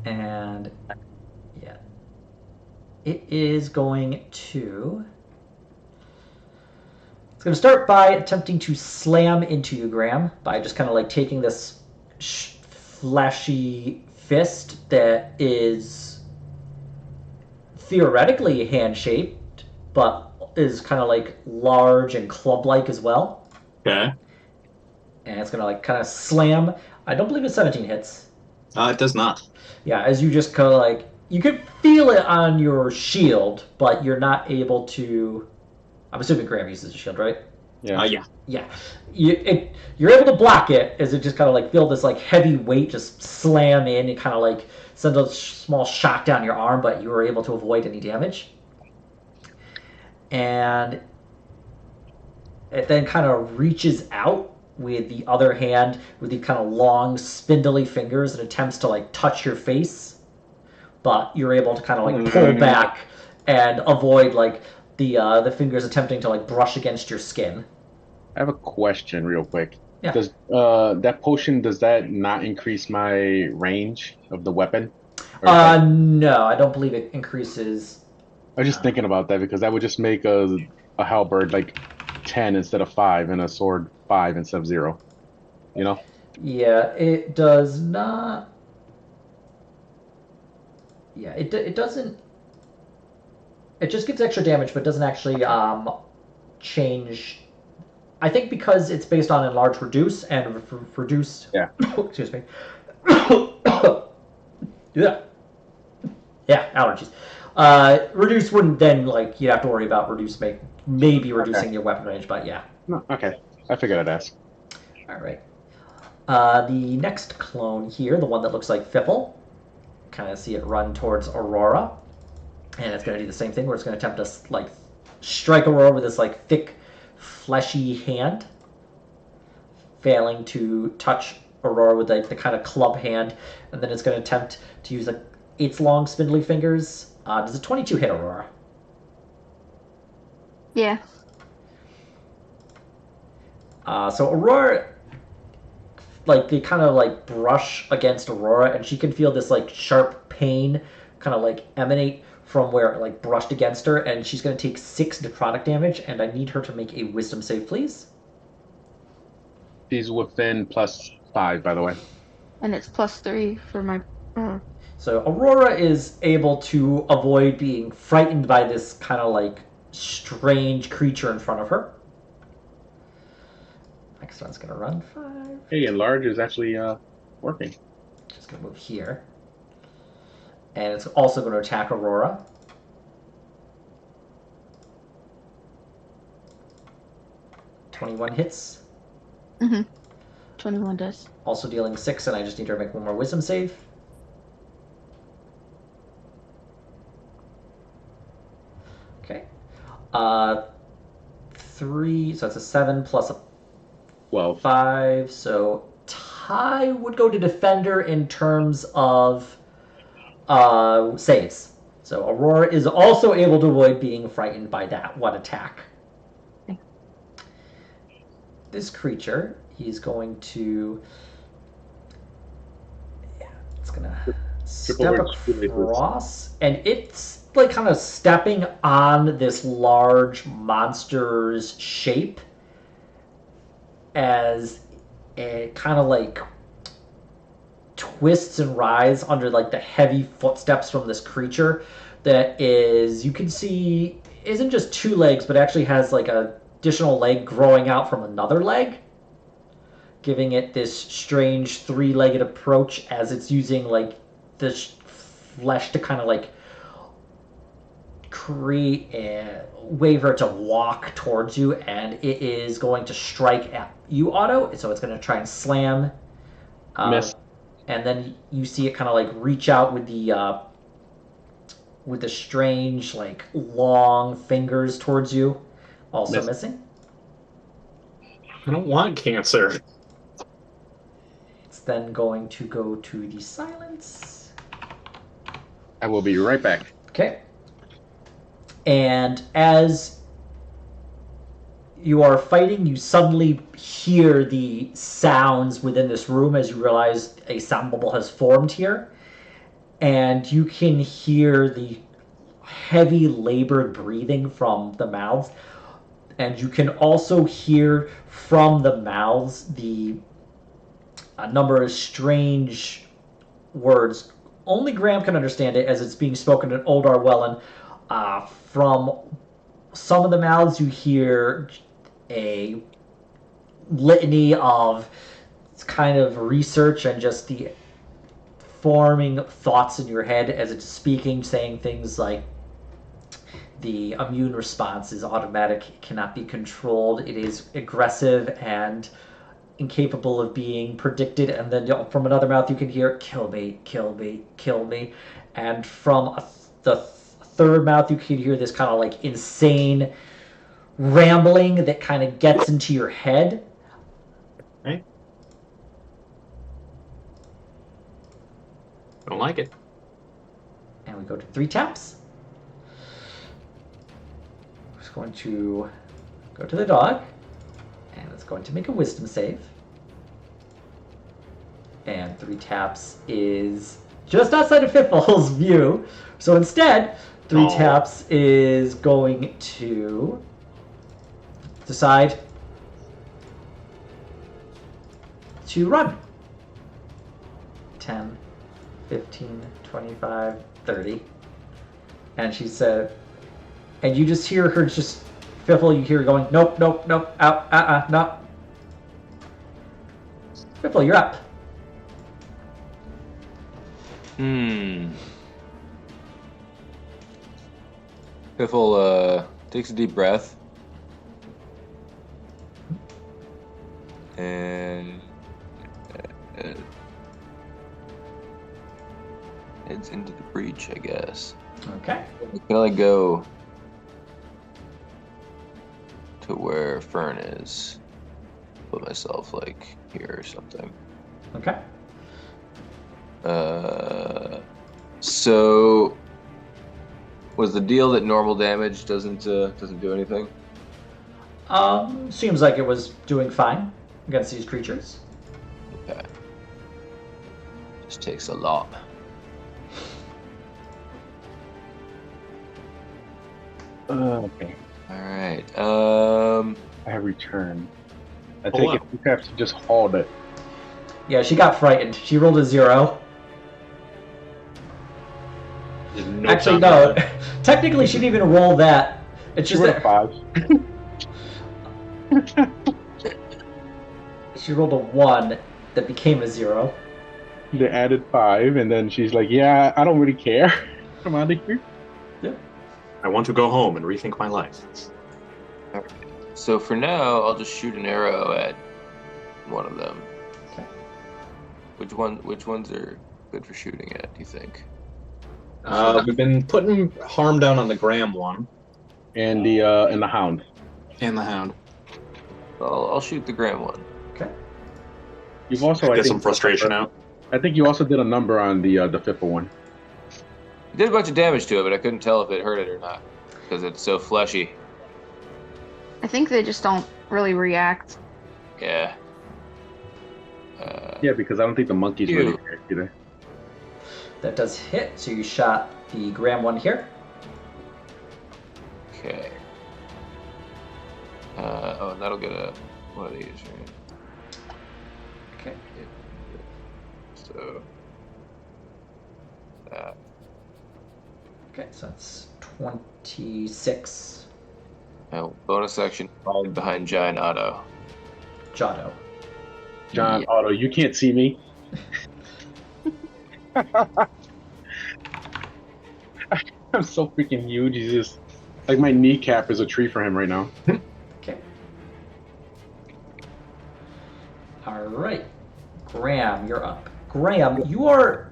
And yeah, it is going to. It's going to start by attempting to slam into you, Graham, by just kind of like taking this flashy fist that is theoretically hand-shaped, but is kind of like large and club-like as well. Okay. And it's going to like kind of slam. I don't believe it's 17 hits. It does not. Yeah, as you just kind of like, you can feel it on your shield, but you're not able to. I'm assuming Graham uses a shield, right? Yeah. Yeah. Yeah. You're able to block it as it just kind of like feel this like heavy weight just slam in and kind of like send a small shock down your arm, but you were able to avoid any damage. And it then kind of reaches out with the other hand with these kind of long spindly fingers and attempts to like touch your face, but you're able to kind of like pull back and avoid like the fingers attempting to like brush against your skin. I have a question real quick. Yeah. Does that potion, does that not increase my range of the weapon? No, I don't believe it increases. I was just thinking about that because that would just make a halberd like 10 instead of 5 and a sword 5 instead of 0. You know? Yeah, it does not. Yeah, it doesn't. It just gets extra damage, but doesn't actually change. I think because it's based on enlarge reduce and reduce. Yeah. Excuse me. Yeah. Yeah, allergies. Reduce wouldn't then, like, you'd have to worry about maybe reducing your weapon range, but yeah. No, okay. I figured I'd ask. All right. The next clone here, the one that looks like Fiffle, kind of see it run towards Aurora, and it's going to do the same thing where it's going to attempt to like strike Aurora with this like thick, fleshy hand, failing to touch Aurora with like the kind of club hand, and then it's going to attempt to use like its long spindly fingers. Does a 22 hit Aurora? Yeah. So Aurora, like they kind of like brush against Aurora, and she can feel this like sharp pain kind of like emanate from where it like brushed against her, and she's going to take 6 necrotic damage, and I need her to make a wisdom save, please. She's within +5, by the way. And it's +3 for my. So Aurora is able to avoid being frightened by this kind of like strange creature in front of her. Next one's going to run 5. Hey, enlarge is actually working. Just going to move here. And it's also going to attack Aurora. $21 hits. 21 does. Also dealing 6, and I just need her to make one more wisdom save. Okay. 3, so it's a 7 plus a 12. 5, so tie would go to defender in terms of saves. So Aurora is also able to avoid being frightened by that one attack. Okay. This creature, he's going to... Yeah, it's going to step across, and it's like kind of stepping on this large monster's shape as it kind of like twists and writhes under like the heavy footsteps from this creature that is, you can see, isn't just 2 legs, but actually has like a additional leg growing out from another leg, giving it this strange 3-legged approach as it's using like this flesh to kind of like create a way for it to walk towards you, and it is going to strike at you, Otto. So it's going to try and slam. Miss. And then you see it kind of like reach out with the strange like long fingers towards you. Also missing. I don't want cancer. It's then going to go to the silence. I will be right back. Okay. And as you are fighting, you suddenly hear the sounds within this room as you realize a sound bubble has formed here. And you can hear the heavy labored breathing from the mouths. And you can also hear from the mouths a number of strange words. Only Graham can understand it as it's being spoken in Old Arwellan. From some of the mouths, you hear a litany of kind of research and just the forming thoughts in your head as it's speaking, saying things like, the immune response is automatic, it cannot be controlled, it is aggressive and incapable of being predicted. And then from another mouth you can hear, kill me, kill me, kill me. And from the third mouth you can hear this kind of like insane rambling that kind of gets into your head. Right. I don't like it. And we go to 3 taps. It's going to go to the dog, and it's going to make a wisdom save. And 3 taps is just outside of Fiffle's view. So instead, 3 taps is going to decide to run. 10, 15, 25, 30. And she said, and you just hear her just Fiffle, you hear going, nope, nope, nope, out, no. Fiffle, you're up. Piffle takes a deep breath and heads into the breach, I guess. Okay. I can only go to where Fern is. Put myself like here or something. Okay. So was the deal that normal damage doesn't do anything? Seems like it was doing fine against these creatures. Okay. Just takes a lot. Okay. All right. I have returned. I Hold think up. you have to just hold it. Yeah, she got frightened. She rolled a 0. There's no Actually, time no. Technically, she didn't even roll that. It's She just rolled a that 5. she rolled a 1 that became a 0. They added 5, and then she's like, "Yeah, I don't really care. I'm out of here." I want to go home and rethink my life. So for now, I'll just shoot an arrow at one of them. Okay. Which ones are good for shooting at? Do you think? We've been putting harm down on the Graham one And the hound. and the Hound. I'll shoot the Graham one. Okay. You've also Get some frustration out. I think you also did a number on the Fifth one. It did a bunch of damage to it, but I couldn't tell if it hurt it or not because it's so fleshy. I think they just don't really react. Yeah. Yeah, because I don't think the monkeys Ew. really care either. That does hit. So you shot the Graham one here. Okay. And that'll get a one of these, right? Okay. So. That. Okay, so that's 26. Now, bonus action, hide behind Giant Otto. Jotto. John Yeah. Otto, you can't see me. I'm so freaking huge. He's just like my kneecap is a tree for him right now. Okay. All right. Graham, you're up. Graham, you are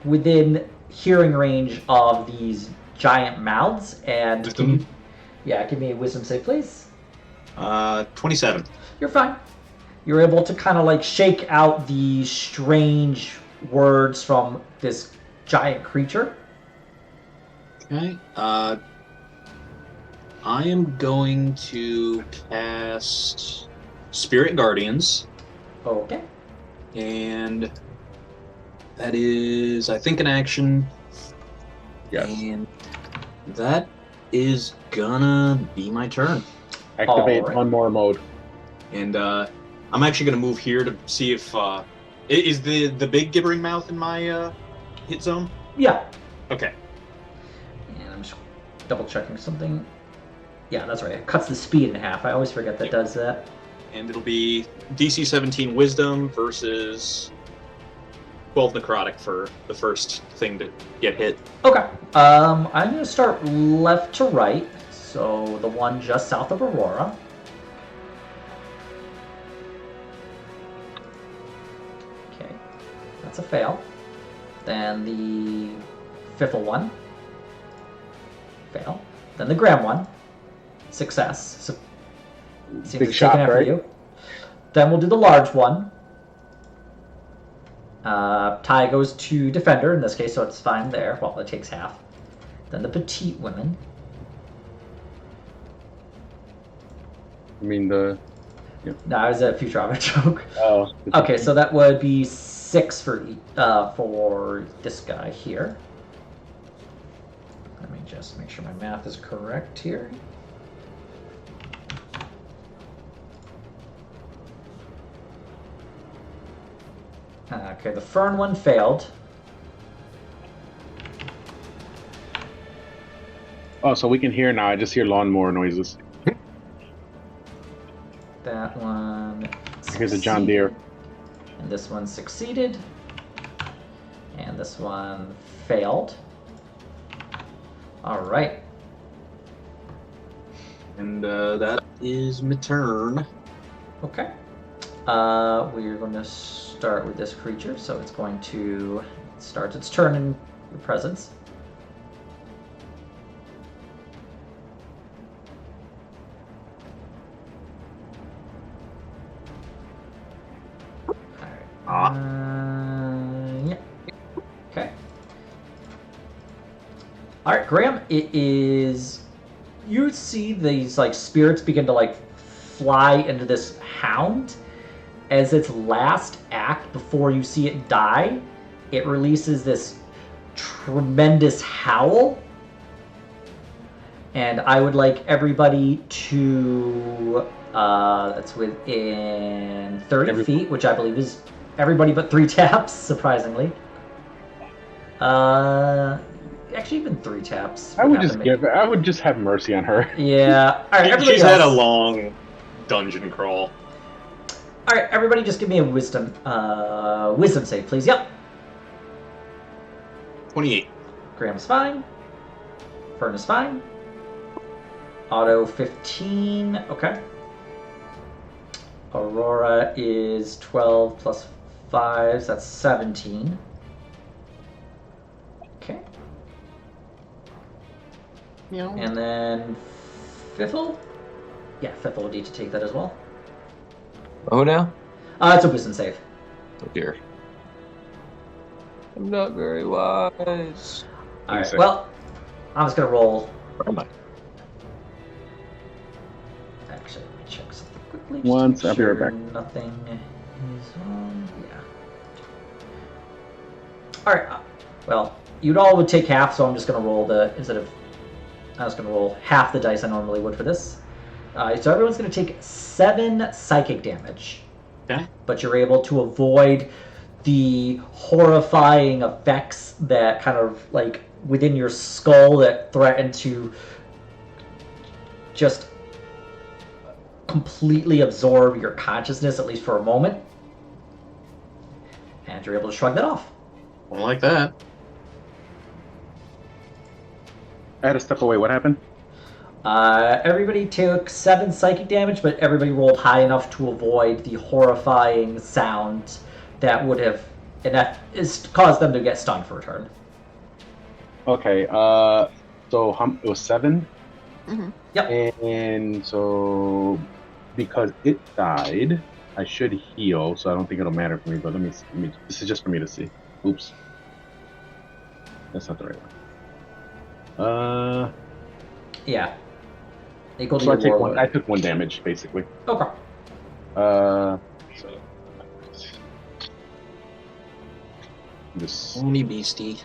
within hearing range of these giant mouths, and Wisdom? give me a wisdom save, please. 27. You're fine. You're able to kind of like shake out the strange words from this giant creature. Okay. I am going to cast Spirit Guardians, Okay. and that is, I think, an action. Yes. And that is gonna be my turn. Activate Alright. one more mode. And I'm actually gonna move here to see if is the big gibbering mouth in my hit zone. Yeah. Okay. And I'm just double checking something. Yeah, that's right. It cuts the speed in half. I always forget that Yep. does that. And it'll be DC 17 Wisdom versus 12 Necrotic for the first thing to get hit. Okay. I'm gonna start left to right. So the one just south of Aurora. Okay. That's a fail. Then the Fiffle one. Fail. Then the Graham one. Success. So seems Big it's shot, taken after right? you. Then we'll do the large one. Tie goes to Defender in this case, so it's fine there. Well, it takes half. Then the petite women. I mean the No, it was a Futurama joke. oh. Okay, so that would be 6 for this guy here. Let me just make sure my math is correct here. Okay, the Fern one failed. Oh, so we can hear now. I just hear lawnmower noises. one. Here's a John Deere. succeeded, and this one succeeded, and this one failed. All right. And that is my turn. Okay. We're going to start with this creature, so it's going to start its turn in your presence. Ah. Yeah. Okay. All right, Graham. It is. You see these like spirits begin to like fly into this hound. As its last act before you see it die, it releases this tremendous howl. And I would like everybody to. That's within 30 feet, which I believe is everybody but 3 taps, surprisingly. Actually, even 3 taps. I would just have mercy on her. Yeah. All right, everybody She's else. had a long dungeon crawl. All right, everybody, just give me a wisdom save, please. Yep. 28. Graham's fine. Fern is fine. Auto 15. Okay. Aurora is 12 plus 5. So that's 17. Okay. Yeah. And then Fiffle? Yeah, Fiffle would need to take that as well. Oh, now? It's a wisdom save. Oh, dear. I'm not very wise. All right. Well, I'm just gonna roll. Where am I? Actually, let me check something quickly. Once, to I'll be right make sure back. Nothing is on. Yeah. All right. Well, you'd all would take half, so I'm just gonna roll I was gonna roll half the dice I normally would for this. So everyone's gonna take 7 psychic damage. Okay. But you're able to avoid the horrifying effects that kind of like within your skull that threaten to just completely absorb your consciousness, at least for a moment. And you're able to shrug that off. I like that. I had to step away. What happened? Everybody took 7 psychic damage, but everybody rolled high enough to avoid the horrifying sound that would have, and that is caused them to get stunned for a turn. Okay. So it was 7. Mhm. Yep. And so because it died, I should heal. So I don't think it'll matter for me. But let me. This is just for me to see. Oops. That's not the right one. Yeah. Equal to So your warlord. I took 1 damage basically. Okay. So this Only beastie.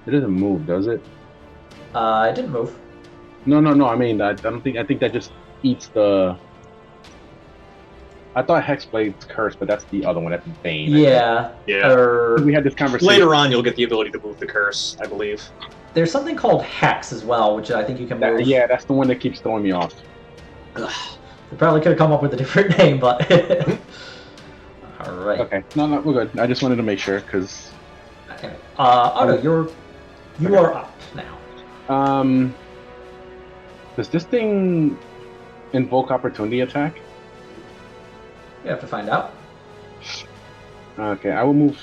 it doesn't move, does it? It didn't move. No. I mean, I don't think. I think that just eats the. I thought Hexblade's cursed, but that's the other one. That's Bane. Yeah. Yeah. We had this conversation Later on, you'll get the ability to move the curse, I believe. There's something called Hex as well, which I think you can move. Yeah, that's the one that keeps throwing me off. Ugh. We probably could have come up with a different name, but. All right. Okay. No, we're good. I just wanted to make sure because. Okay. Otto, you are up now. Does this thing invoke opportunity attack? You have to find out. Okay, I will move.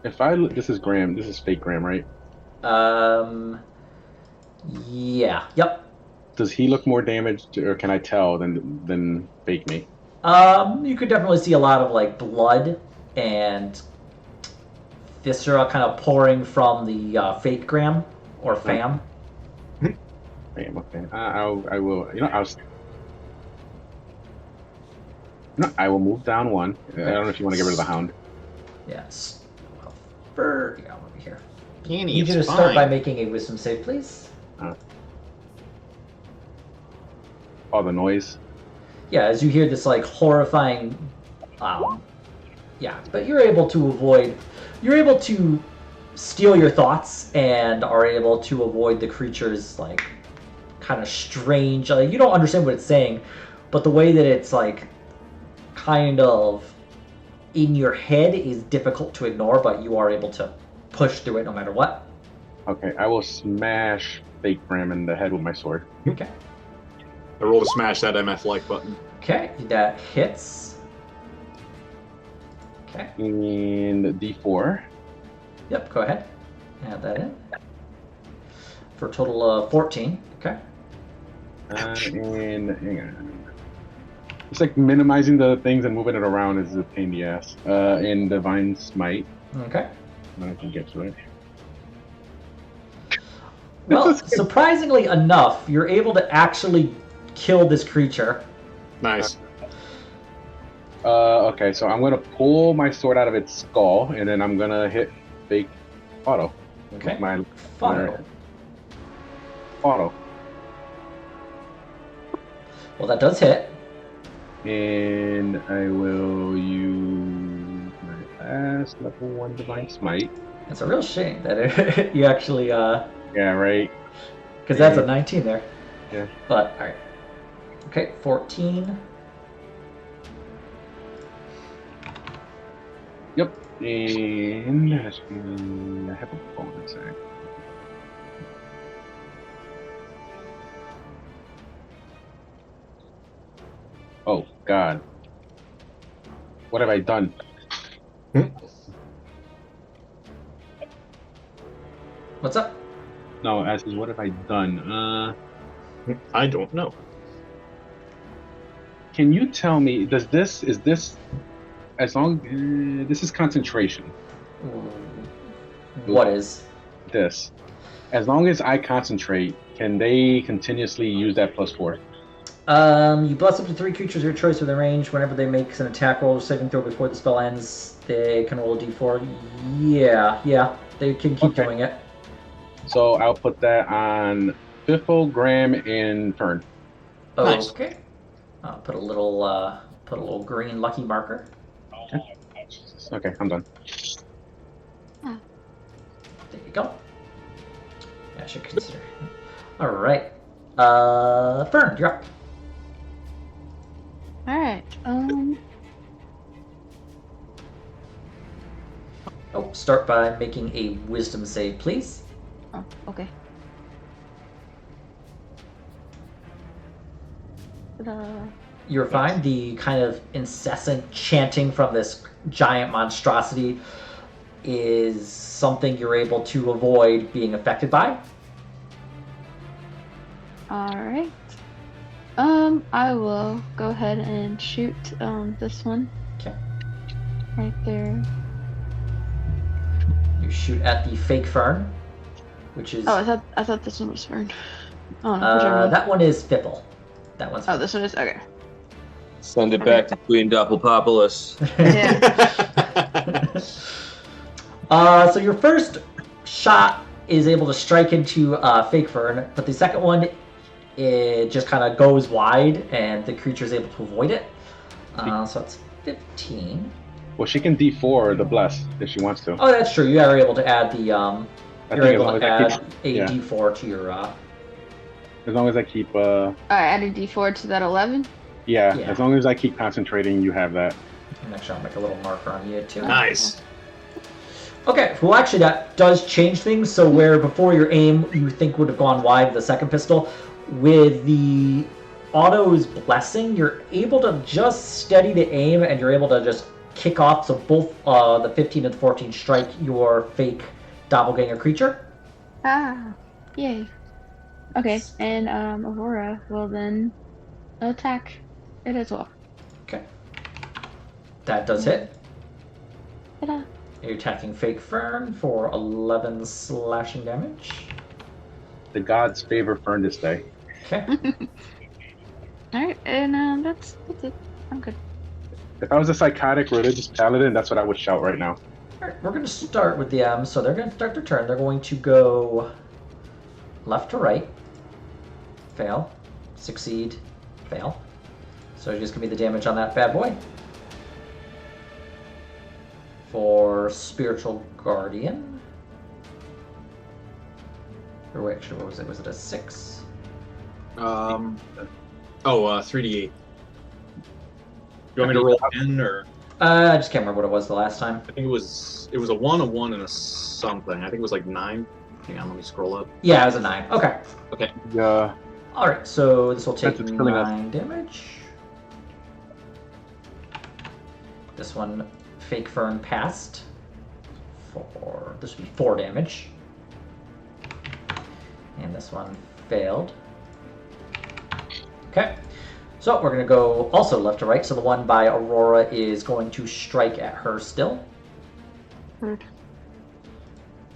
This is Graham. This is fake Graham, right? Yeah. Yep. Does he look more damaged, or can I tell than fake me? You could definitely see a lot of like blood and viscera kind of pouring from the fake Graham or Fam. Damn, okay. I will. I will move down 1. I don't know if you want to get rid of the hound. Yes. Well, yeah, over here. Annie, Need you to it's start by fine. making a wisdom save, please. Oh, the noise. Yeah, as you hear this like horrifying, yeah, but you're able to avoid. You're able to steal your thoughts and are able to avoid the creature's like kind of strange. You don't understand what it's saying, but the way that it's like kind of in your head is difficult to ignore, but you are able to push through it no matter what. Okay, I will smash Fake Ram in the head with my sword. Okay. I roll to smash that MF like button. Okay, that hits. Okay. And D4. Yep, go ahead. Add that in. For a total of 14. Okay. And hang on. It's like minimizing the things and moving it around is a pain in the ass. And Divine Smite. Okay. When I can get to it. Well, surprisingly enough, you're able to actually kill this creature. Nice. Okay, so I'm gonna pull my sword out of its skull, and then I'm gonna hit Fake Auto. Okay. My Fire. Auto. Well, that does hit. And I will use my last level 1 Divine Smite. It's a real shame that you actually, Yeah, right. because that's a 19 there. Yeah. But, alright. Okay, 14. Yep. And I have a bonus act. Oh, God. What have I done? What's up? No, as is, what have I done? I don't know. Can you tell me, is this, as long, this is concentration. What is? This. As long as I concentrate, can they continuously use that +4? You bless up to 3 creatures of your choice within range. Whenever they make an attack roll or saving throw before the spell ends, they can roll a d4. Yeah, they can keep doing it. So I'll put that on Biffle, Graham, and Fern. Nice. Okay. I'll put a little green lucky marker. Okay, I'm done. There you go. Yeah, I should consider. All right. Fern, you're up. All right. Oh, start by making a wisdom save, please. Oh, okay. You're fine. The kind of incessant chanting from this giant monstrosity is something you're able to avoid being affected by. All right. I will go ahead and shoot this one. Okay. Right there. You shoot at the fake fern, which is Oh, I thought this one was Fern. Oh no, whichever one. that one is Fipple. That one's Oh, this one is okay. Send it back to Queen Doppelpopulus. Yeah. So your first shot is able to strike into fake fern, but the second one, it just kind of goes wide, and the creature is able to avoid it. So it's 15. Well, she can D4 the bless if she wants to. Oh, that's true. You are able to add the I you're think as able long to as I add a yeah. D4 to your As long as I keep All right, add a D4 to that 11. yeah, Yeah. as long as I keep concentrating, you have that. And actually, I'll make a little marker on you too. Nice. Okay, well actually that does change things. So where before your aim you think would have gone wide, the second pistol, with the auto's blessing, you're able to just steady the aim and you're able to just kick off. So both the 15 and the 14 strike your fake doppelganger creature. Ah, yay. Okay, and Aurora will then attack it as well. Okay. That does hit. Ta-da. You're attacking fake fern for 11 slashing damage. The gods favor Fern this day. Okay. Alright, and that's it. I'm good. If I was a psychotic religious paladin, that's what I would shout right now. Alright, we're going to start with the so they're going to start their turn. They're going to go left to right. Fail. Succeed. Fail. So just give me the damage on that bad boy. For Spiritual Guardian. Or wait, actually, what was it? Was it a 6? 3d8. You want me to roll in, or I just can't remember what it was the last time. I think it was a 1, and a something. I think it was like 9. Hang on, let me scroll up. Yeah, it was a 9. Okay. Okay. Yeah. All right, so this will take That's killing us. 9 damage. This one, Fake Fern passed. This would be 4 damage. And this one failed. Okay. So we're going to go also left to right. So the one by Aurora is going to strike at her still. Heard.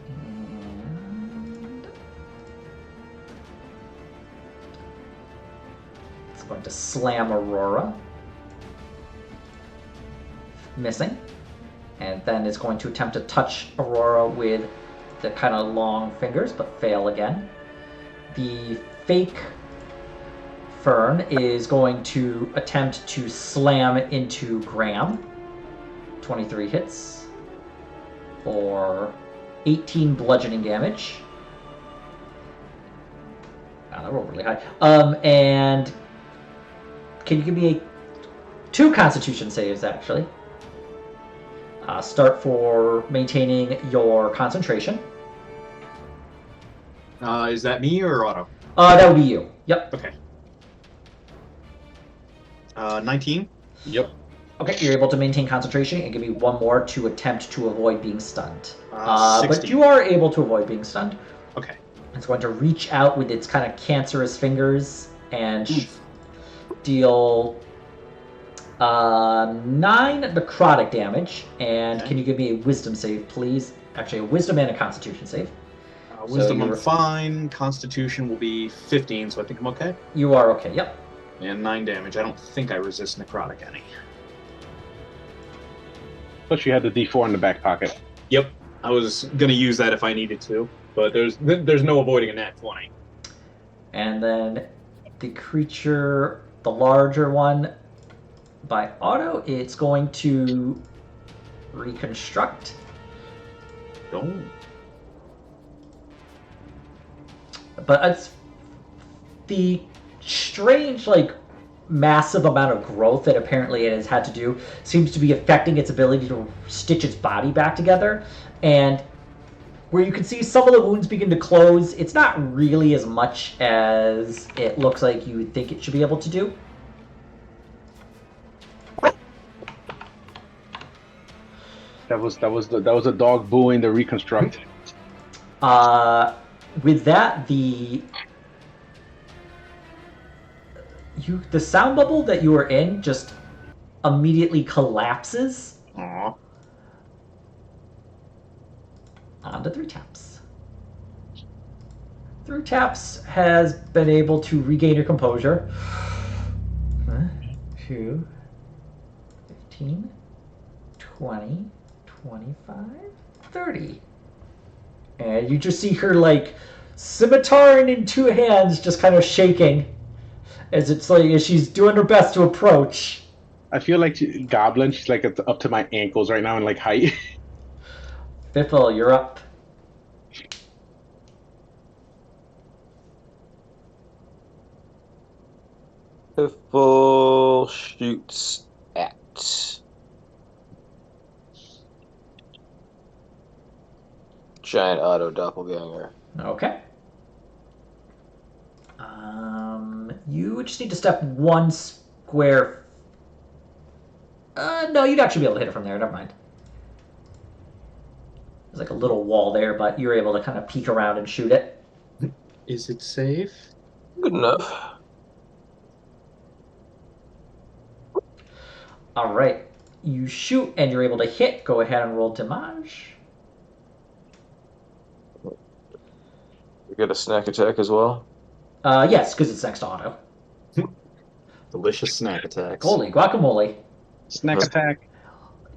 And it's going to slam Aurora. Missing. And then it's going to attempt to touch Aurora with the kind of long fingers, but fail again. The fake Fern is going to attempt to slam into Graham. 23 hits for 18 bludgeoning damage. Wow, that rolled really high. And can you give me 2 Constitution saves, actually? Start for maintaining your concentration. Is that me or Otto? That would be you. Yep. Okay. 19. Yep. Okay, you're able to maintain concentration and give me 1 more to attempt to avoid being stunned. But 16. you are able to avoid being stunned. Okay. It's going to reach out with its kind of cancerous fingers and deal 9 necrotic damage. And Okay. can you give me a wisdom save, please? Actually, a wisdom and a constitution save. Wisdom, I'm you're- fine. Constitution will be 15, so I think I'm okay. You are okay, yep. And 9 damage. I don't think I resist necrotic any. Plus, you had the D4 in the back pocket. Yep. I was gonna use that if I needed to, but there's no avoiding a nat 20. And then the creature, the larger one, by Otto, it's going to reconstruct. Don't. But it's the strange, massive amount of growth that apparently it has had to do seems to be affecting its ability to stitch its body back together. And where you can see some of the wounds begin to close, it's not really as much as it looks like you would think it should be able to do. That was a dog booing the reconstruct. With that, the sound bubble that you were in just immediately collapses Aw. onto 3 taps. 3 taps has been able to regain your composure. 2, 15, 20, 25, 30. And you just see her, scimitar in 2 hands, just kind of shaking as as she's doing her best to approach. I feel like Goblin. She's up to my ankles right now in height. Biffle, you're up. Piffle shoots at giant auto doppelganger. Okay. You just need to step 1 square. No, you'd actually be able to hit it from there. Never mind. There's a little wall there, but you're able to kind of peek around and shoot it. Is it safe? Good enough. All right. You shoot and you're able to hit. Go ahead and roll damage. You get a snack attack as well. Yes, because it's next to auto. Delicious snack attacks. Holy guacamole. Snack attack.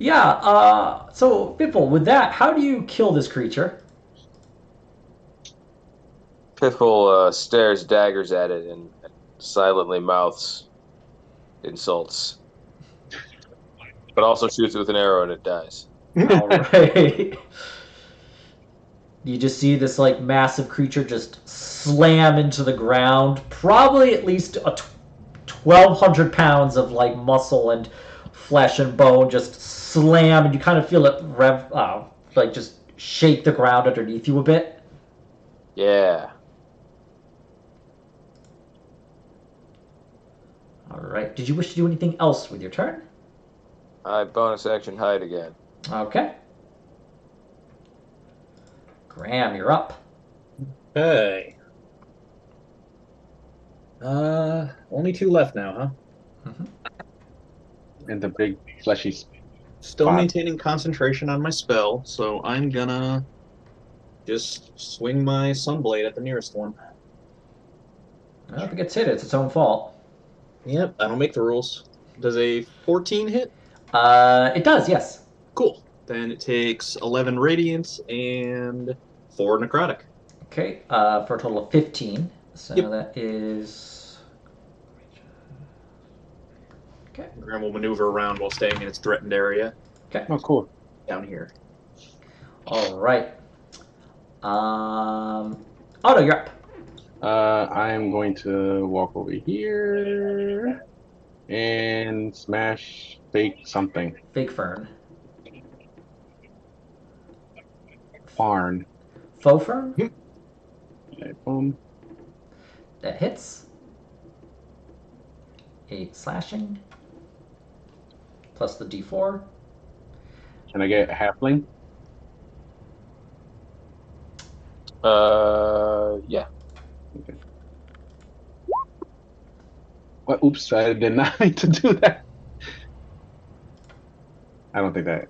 Yeah, so, Biffle, with that, how do you kill this creature? Piffle stares daggers at it and silently mouths insults. But also shoots it with an arrow and it dies. All right. You just see this like massive creature just slam into the ground. Probably at least 1,200 pounds of like muscle and flesh and bone just slam, and you kind of feel it like just shake the ground underneath you a bit. Yeah. All right. Did you wish to do anything else with your turn? I bonus action hide again. Okay. Graham, you're up. Okay. Only 2 left now, huh? Mhm. And the big fleshy. Still Spot. maintaining concentration on my spell, so I'm gonna just swing my Sunblade at the nearest one. Well, if it gets hit, it's its own fault. Yep, I don't make the rules. Does a 14 hit? It does, yes. Cool. Then it takes 11 radiant and 4 necrotic. Okay, for a total of 15. So Yep. that is... Okay. Graham will maneuver around while staying in its threatened area. Okay. Oh, cool. Down here. All right. Otto, you're up. I'm going to walk over here and smash fake something. Fake Fern. Farn. Faux Fern? Okay, boom. That hits. 8 slashing. Plus the d4. Can I get a halfling? Yeah. Okay. What? Oops, I did not mean to do that. I don't think that.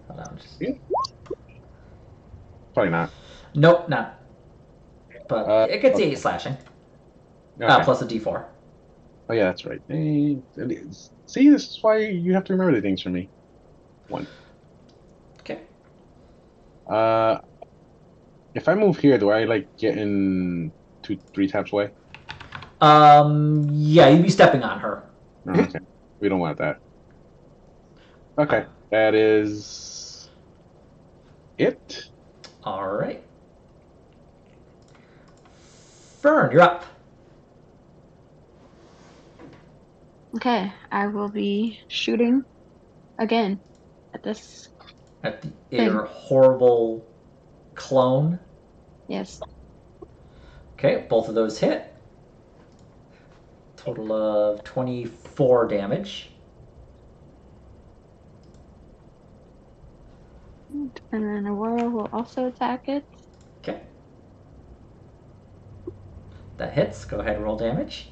Hold on. Just... Yeah. Probably not. Nope, not. But it gets okay. 8 slashing. Okay. Plus a d4. Oh yeah, that's right. See, this is why you have to remember the things for me. 1. Okay. If I move here, do I like get in 2-3 taps away? Yeah, you'd be stepping on her. No, okay. We don't want that. Okay, that is it. All right. Fern, you're up. Okay, I will be shooting again at this. At the Thing. your horrible clone. Yes. Okay, both of those hit. Total of 24 damage. And then Aurora will also attack it. Okay. That hits. Go ahead and roll damage.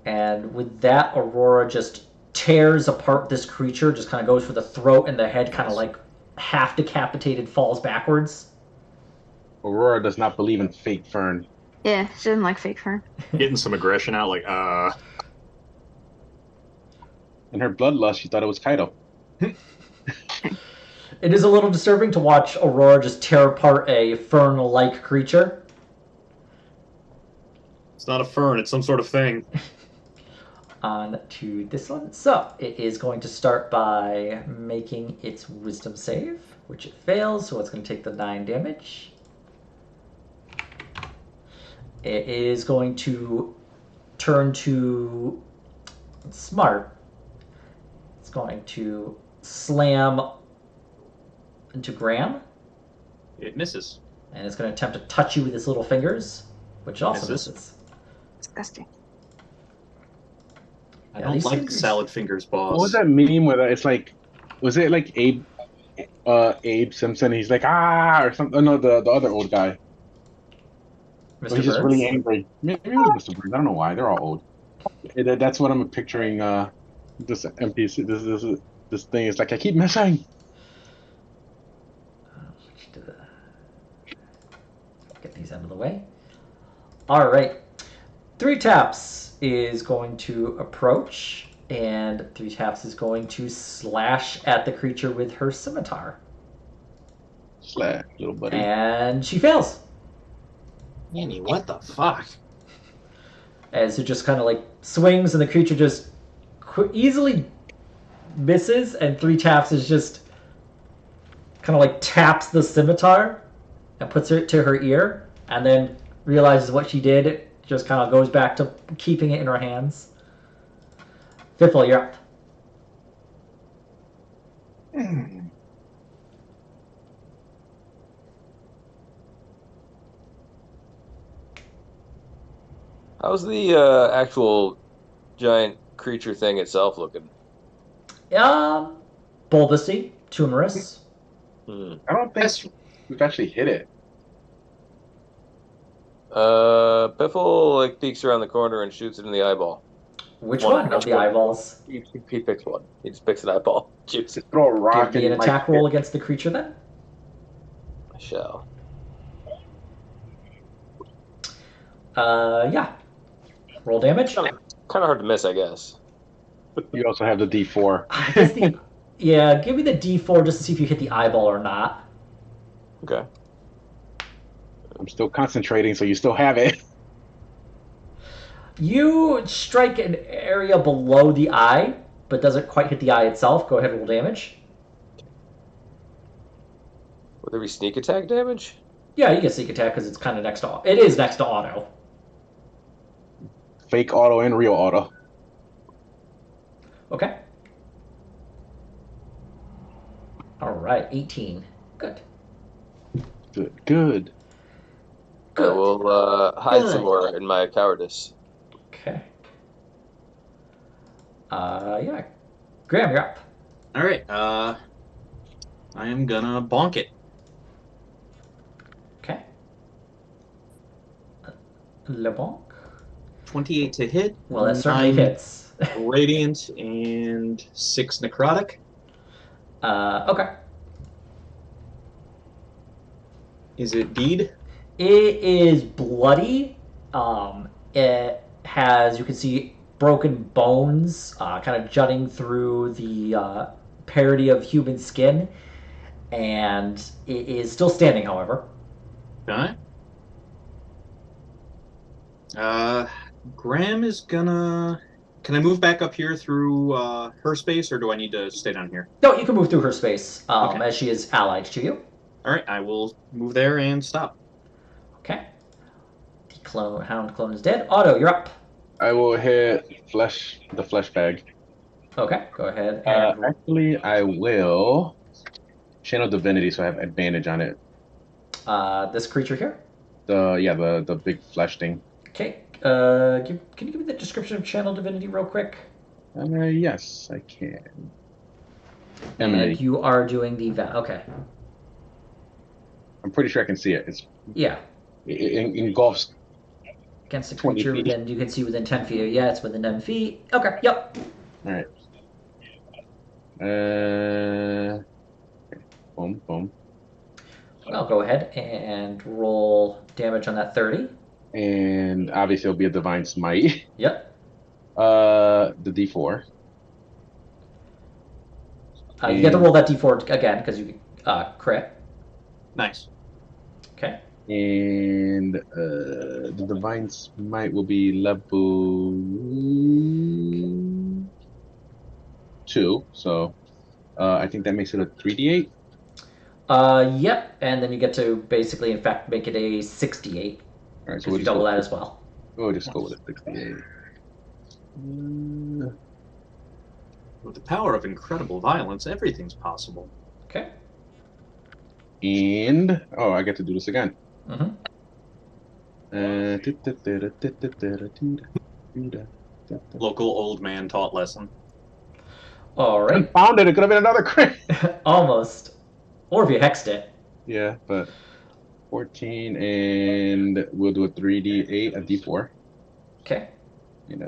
And with that, Aurora just tears apart this creature, just kind of goes for the throat, and the head kind of like half decapitated falls backwards. Aurora does not believe in fake Fern. Yeah, she doesn't like fake fern. Getting some aggression out, like, In her bloodlust, she thought it was Kaido. It is a little disturbing to watch Aurora just tear apart a fern-like creature. It's not a fern, it's some sort of thing. On to this one. So it is going to start by making its wisdom save, which it fails, so it's going to take the 9 damage. It is going to turn to smart. It's going to slam into Graham, It misses. and it's going to attempt to touch you with its little fingers, which also misses. Disgusting. I Yeah, don't these like fingers- salad fingers, boss. What was that meme where it's like, was it like Abe Simpson? He's like, or something. Oh, no, the other old guy. Mr. He's just Burns? really angry. Maybe it was Mr. Burns. I don't know why. They're all old. That's what I'm picturing. This NPC. This thing is like, I keep missing. Get these out of the way. All right. 3 taps is going to approach, and 3 taps is going to slash at the creature with her scimitar. Slash, little buddy. And she fails. Annie, what the fuck? As it just kind of like swings, and the creature just easily misses, and 3 taps is just kind of like taps the scimitar and puts it to her ear, and then realizes what she did. Just kind of goes back to keeping it in her hands. Fiffle, you're up. How's the actual giant creature thing itself looking? Bulbousy, tumorous. Hmm. I don't think we've actually hit it. Piffle like peeks around the corner and shoots it in the eyeball. Which one of the eyeballs? He picks one. He just picks an eyeball. Shoots it. Just throw a Give rock me an and attack roll against the creature then. I shall. Yeah. Roll damage. Kind of hard to miss, I guess. You also have the D4. I guess yeah, give me the D4 just to see if you hit the eyeball or not. Okay. I'm still concentrating, so you still have it. You strike an area below the eye, but doesn't quite hit the eye itself. Go ahead and roll damage. Would there be sneak attack damage? Yeah, you get sneak attack because it's kind of next to. It is next to auto. Fake auto and real auto. Okay. All right, 18. Good. Good. I will hide some more in my cowardice. Okay. Yeah. Graham, you're up. All right. I am gonna bonk it. Okay. Le bonk. 28 to hit. Well, that certainly 9 hits. Radiant and 6 necrotic. Okay. Is it deed? It is bloody. It has, you can see, broken bones kind of jutting through the parody of human skin. And it is still standing, however. Okay. Graham is gonna. Can I move back up here through her space, or do I need to stay down here? No, you can move through her space Okay. as she is allied to you. All right, I will move there and stop. Okay. The hound clone is dead. Otto, you're up. I will hit the flesh bag. Okay, go ahead. And Actually, I will channel divinity, so I have advantage on it. this creature here. The big flesh thing. Okay. Can you give me the description of channel divinity real quick? Yes, I can. And you are doing the okay. I'm pretty sure I can see it. Yeah. It engulfs. Against the 20 creature, feet. then you can see within 10 feet. Yeah, it's within 10 feet. Okay, yep. All right. Boom, boom. I'll go ahead and roll damage on that 30. And obviously it'll be a divine smite. Yep. The D4. You get to roll that d4 again because you crit. Nice. Okay. And the divine smite will be level 2. So I think that makes it a 3d8. Yep. And then you get to basically, in fact, make it a 68. All right, so Because you double that as well. We'll just go with a 68. With the power of incredible violence, everything's possible. Okay. And I get to do this again. Mm-hmm. Local old man taught lesson. All right. Confounded! It could have been another crit. Almost. Or if you hexed it. Yeah, but 14, and we'll do a 3d8, a d4. Okay. And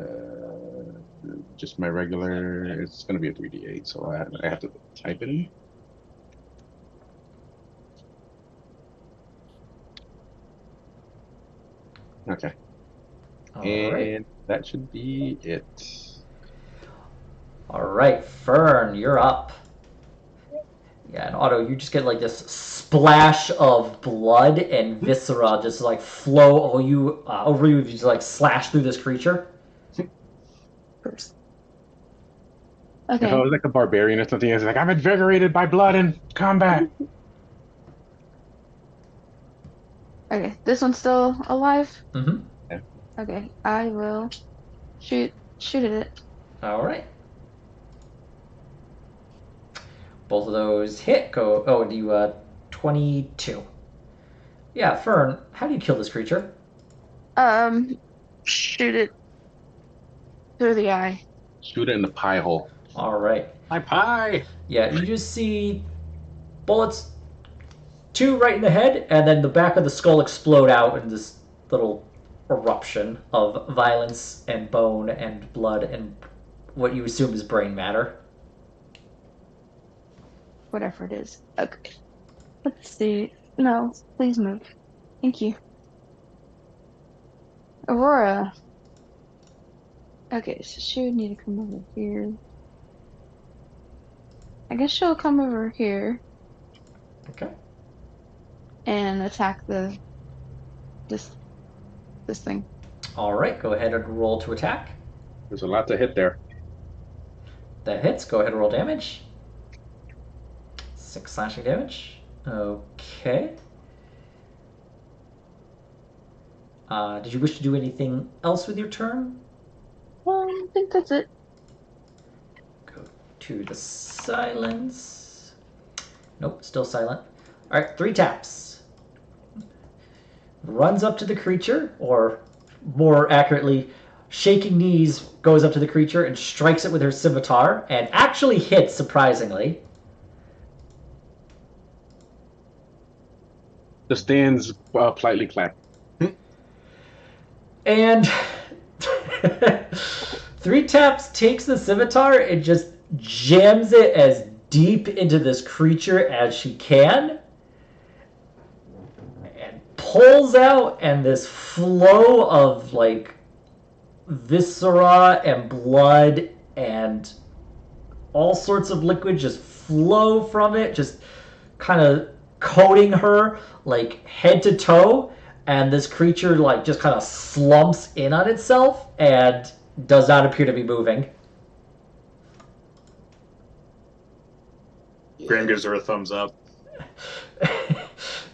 just my regular. It's gonna be a 3d8, so I have to type it in. Okay. All And right. that should be it. All right, Fern, you're up. Yeah, and Otto, you just get like this splash of blood and viscera just like flow over you. You just like slash through this creature. Okay. If I was like a barbarian or something, it's like I'm invigorated by blood and combat. Okay, this one's still alive? Mm-hmm. Okay, I will shoot at it. All right. Both of those hit. Go. Oh, and you 22. Yeah, Fern. How do you kill this creature? Shoot it through the eye. Shoot it in the pie hole. All right. My pie. Yeah, you just see bullets, 2 right in the head, and then the back of the skull explode out in this little eruption of violence and bone and blood and what you assume is brain matter. Whatever it is. Okay. Let's see. No, please move. Thank you. Aurora. Okay, so she would need to come over here. I guess she'll come over here Okay. and attack this thing. All right, go ahead and roll to attack. There's a lot to hit there. That hits. Go ahead and roll damage. 6 slashing damage. Okay. Did you wish to do anything else with your turn? I think that's it. Go to the silence. Nope, still silent. All right, 3 taps. Runs up to the creature, or more accurately, shaking knees, goes up to the creature and strikes it with her scimitar, and actually hits, surprisingly. The stands politely clap. And 3 taps takes the scimitar and just jams it as deep into this creature as she can. And pulls out, and this flow of like viscera and blood and all sorts of liquid just flow from it, just kind of coating her like head to toe. And this creature like just kind of slumps in on itself and does not appear to be moving. Graham gives her a thumbs up.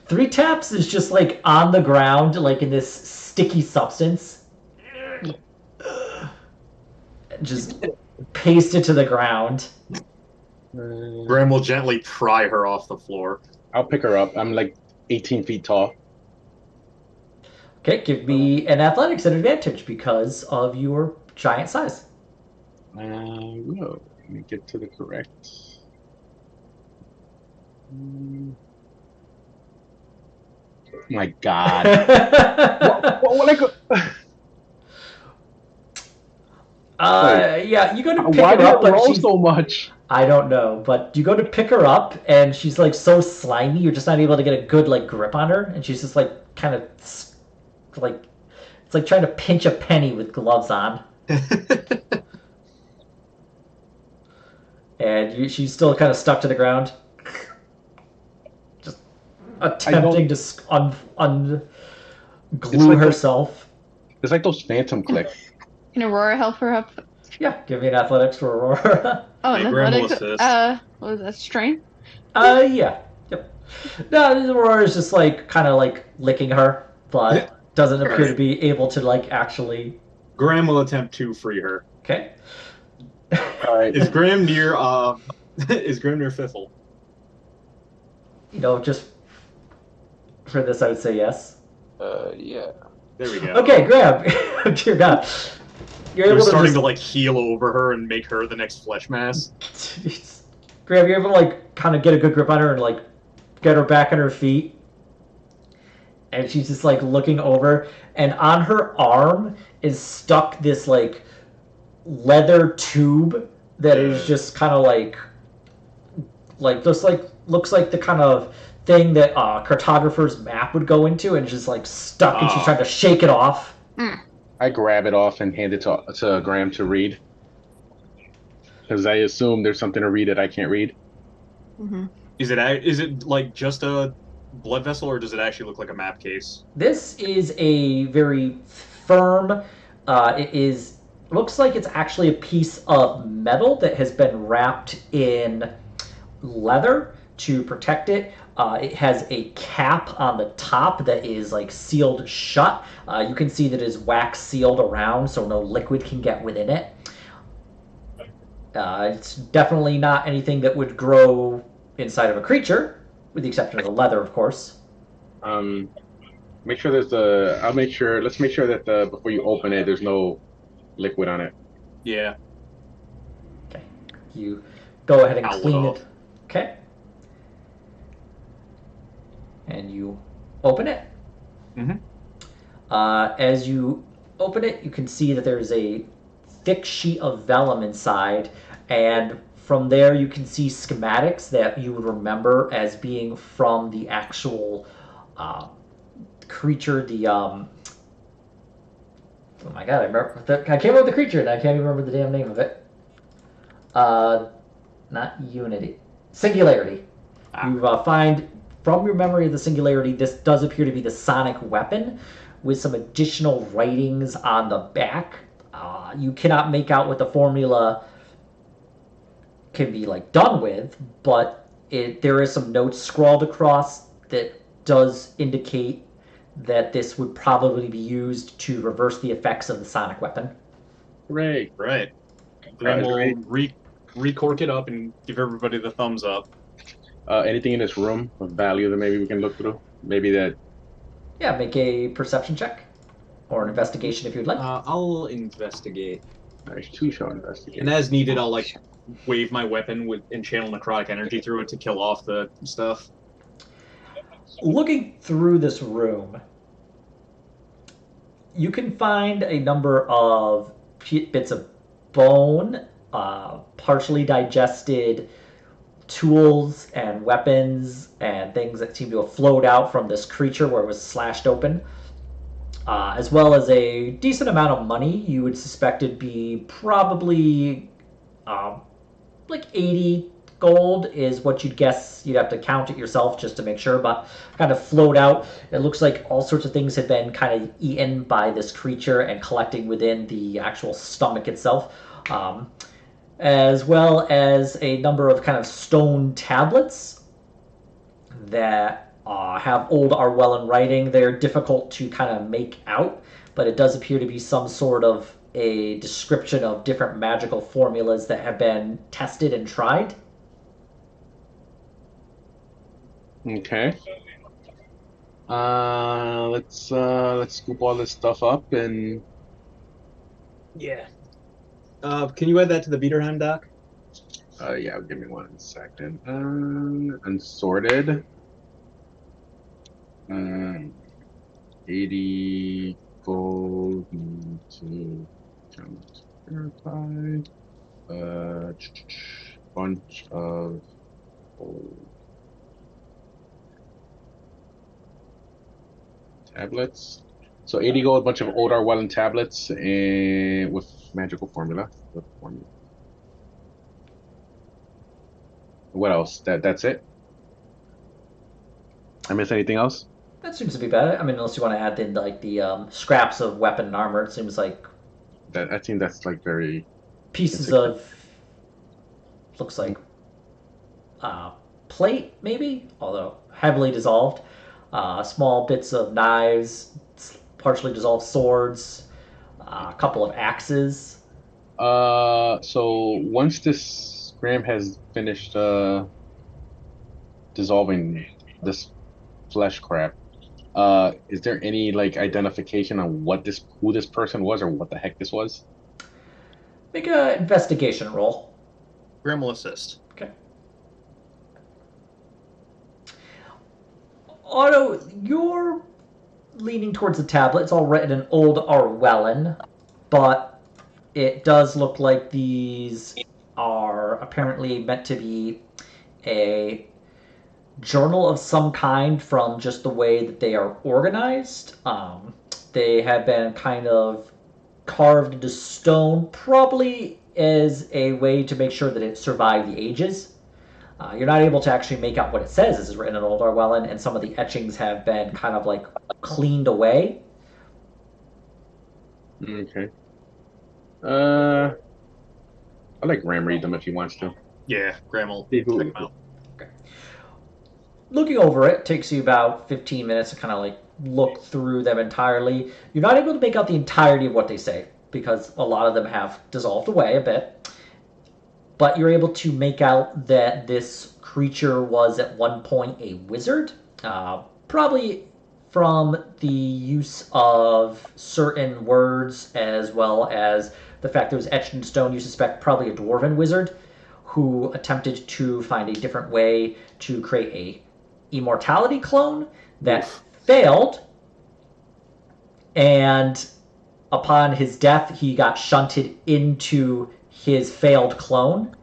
3 taps is just like on the ground, like in this sticky substance. Just pasted to the ground. Graham will gently pry her off the floor. I'll pick her up. I'm like 18 feet tall. Okay, give me an athletics at advantage because of your giant size. Whoa, let me get to the correct. My God. What, like, yeah, you go to pick why her did up, it but roll she's, so much? I don't know, but you go to pick her up, and she's like so slimy, you're just not able to get a good like grip on her, and she's just like kind of like it's like trying to pinch a penny with gloves on. And she's still kind of stuck to the ground, just attempting to unglue like herself. It's like those phantom clicks. Can Aurora help her up? Yeah, give me an athletics for Aurora. Oh, Hey, an Graham will athletics. assist. What was that? Strength? Yeah. Yep. No, Aurora's just like kind of like licking her, but doesn't appear to be able to like actually. Graham will attempt to free her. Okay. All right. Is Graham near is Graham near Fiffle? You know, just for this, I would say yes. Yeah. There we go. Okay, Graham. Dear God, you're They're able starting to to like heal over her and make her the next flesh mass. Graham, you're able to like kind of get a good grip on her and like get her back on her feet. And she's just like looking over, and on her arm is stuck this like leather tube that is just kind of like just like looks like the kind of thing that cartographer's map would go into, and just like stuck, and she's trying to shake it off. I grab it off and hand it to Graham to read. Because I assume there's something to read that I can't read. Mm-hmm. Is it like just a blood vessel, or does it actually look like a map case? This is a very firm. It looks like it's actually a piece of metal that has been wrapped in leather to protect it. It has a cap on the top that is like sealed shut. You can see that it is wax sealed around, so no liquid can get within it. It's definitely not anything that would grow inside of a creature, with the exception of the leather, of course. Make sure there's the. I'll make sure. Let's make sure that before you open it, there's no liquid on it. Yeah. Okay. You go ahead and Towel it clean off. it. Okay. And you open it. Mhm. As you open it, you can see that there's a thick sheet of vellum inside, and from there you can see schematics that you would remember as being from the actual creature. Oh my god, I came up with the creature and I can't even remember the damn name of it. Not Unity. Singularity. You find from your memory of the Singularity, this does appear to be the sonic weapon with some additional writings on the back. You cannot make out what the formula can be like done with, but there is some notes scrawled across that does indicate that this would probably be used to reverse the effects of the sonic weapon. Hooray! Right. Graham will recork it up and give everybody the thumbs up. Anything in this room of value that maybe we can look through? Maybe that. Yeah, make a perception check or an investigation if you'd like. I'll investigate. There's two show investigate. And as needed, I'll like wave my weapon and channel necrotic energy through it to kill off the stuff. Looking through this room, you can find a number of bits of bone, partially digested tools and weapons and things that seem to have flowed out from this creature where it was slashed open, as well as a decent amount of money. You would suspect it'd be probably like 80 gold is what you'd guess. You'd have to count it yourself just to make sure, but kind of flowed out. It looks like all sorts of things had been kind of eaten by this creature and collecting within the actual stomach itself, as well as a number of kind of stone tablets that have old Arwellan writing. They're difficult to kind of make out, but it does appear to be some sort of a description of different magical formulas that have been tested and tried. Okay. Let's scoop all this stuff up and. Yeah. Can you add that to the Viderheim doc? Yeah, give me 1 second. Unsorted. 80 gold to verify. Bunch of gold tablets. So 80 gold, bunch of old Arwellan tablets, and with magical formula. What else? That's it. I miss anything else? That seems to be better. I mean, unless you want to add in like the scraps of weapon and armor, it seems like I think that's like very pieces of looks like plate maybe, although heavily dissolved. Small bits of knives, partially dissolved swords, a couple of axes. So once this Graham has finished dissolving this flesh crap, is there any like identification on who this person was or what the heck this was? Make an investigation roll. Graham will assist. Okay. Otto, you're leaning towards the tablet. It's all written in Old Arwellan, but it does look like these are apparently meant to be a journal of some kind from just the way that they are organized. They have been kind of carved into stone, probably as a way to make sure that it survived the ages. You're not able to actually make out what it says. This is written in Old Arwellan, and some of the etchings have been kind of like cleaned away. Okay. I'll let Graham read them if he wants to. Yeah, Graham will See check them out. Okay. looking over it takes you about 15 minutes to kind of like look through them entirely. You're not able to make out the entirety of what they say because a lot of them have dissolved away a bit. But you're able to make out that this creature was at one point a wizard, probably from the use of certain words as well as the fact that it was etched in stone. You suspect probably a dwarven wizard who attempted to find a different way to create a immortality clone that failed, and upon his death he got shunted into his failed clone,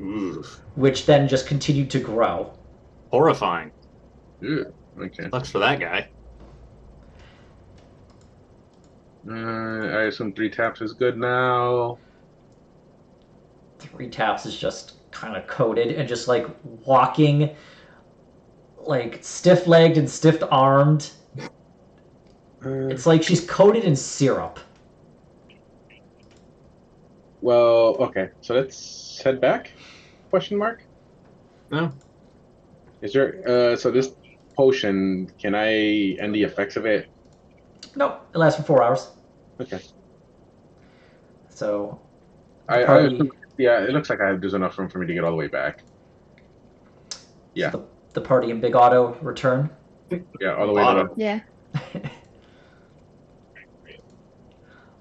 Oof. which then just continued to grow. Horrifying. Ew, okay. Sucks for that guy. I assume 3 taps is good now. 3 taps is just kind of coated and just like walking like stiff-legged and stiff-armed. It's like she's coated in syrup. Well, okay. So let's head back? Question mark? No. Is there so this potion, can I end the effects of it? Nope, it lasts for 4 hours. Okay. So Yeah, it looks like there's enough room for me to get all the way back. Yeah. So the party and Big Otto return. Yeah, all the way to Yeah.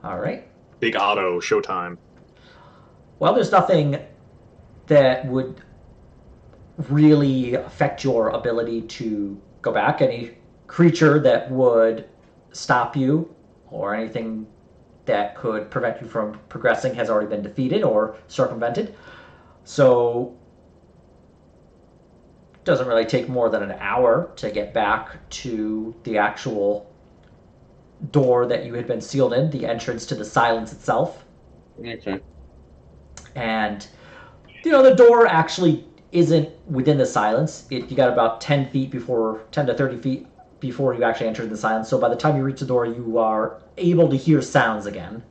All right. Big Otto, showtime. Well, there's nothing that would really affect your ability to go back. Any creature that would stop you or anything that could prevent you from progressing has already been defeated or circumvented. So it doesn't really take more than an hour to get back to the actual door that you had been sealed in, the entrance to the silence itself. Okay. And the door actually isn't within the silence. You got about 10 to 30 feet before you actually enter the silence. So by the time you reach the door, you are able to hear sounds again.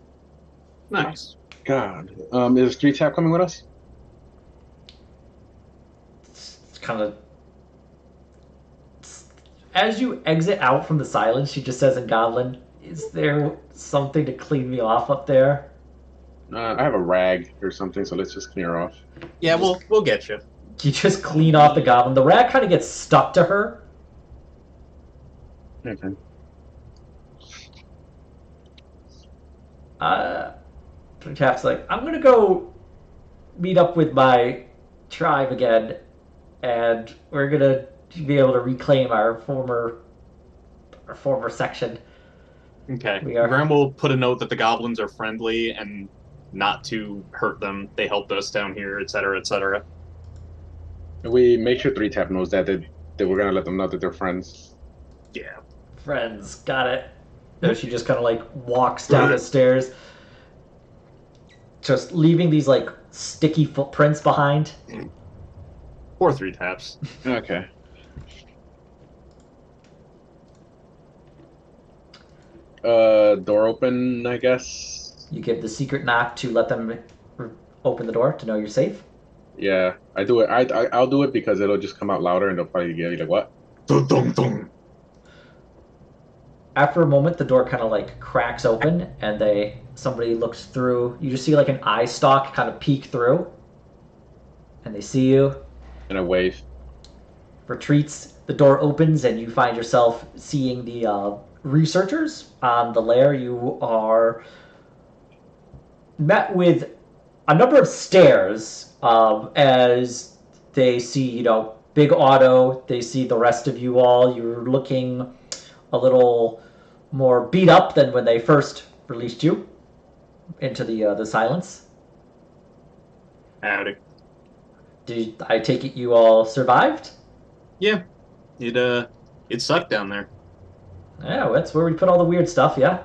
Nice. God. Is 3 tap coming with us? It's kind of as you exit out from the silence, she just says in Goblin, "Is there something to clean me off up there?" I have a rag or something, so let's just clear off. Yeah, we'll get you. You just clean off the Goblin. The rag kind of gets stuck to her. Okay. Cap's like, "I'm gonna go meet up with my tribe again, and we're gonna be able to reclaim our former section." Okay. We are- Graham will put a note that the goblins are friendly and not to hurt them. They helped us down here, etc., etc. We make sure 3 tap knows that we're gonna let them know that they're friends. Yeah. Friends, got it. So she just kind of like walks down the stairs, just leaving these like sticky footprints behind. Or 3 taps. Okay. Door open, I guess. You give the secret knock to let them open the door to know you're safe. Yeah, I do it. I'll do it because it'll just come out louder and they'll probably get like, what? Dun, dun, dun. After a moment, the door kind of like cracks open, and somebody looks through. You just see like an eye stalk kind of peek through, and they see you. And I wave. Retreats. The door opens, and you find yourself seeing the researchers on the lair. You are met with a number of stares as they see, Big Otto. They see the rest of you all. You're looking a little more beat up than when they first released you into the silence. Howdy. Did I take it you all survived? Yeah. It sucked down there. Yeah, that's where we put all the weird stuff, yeah.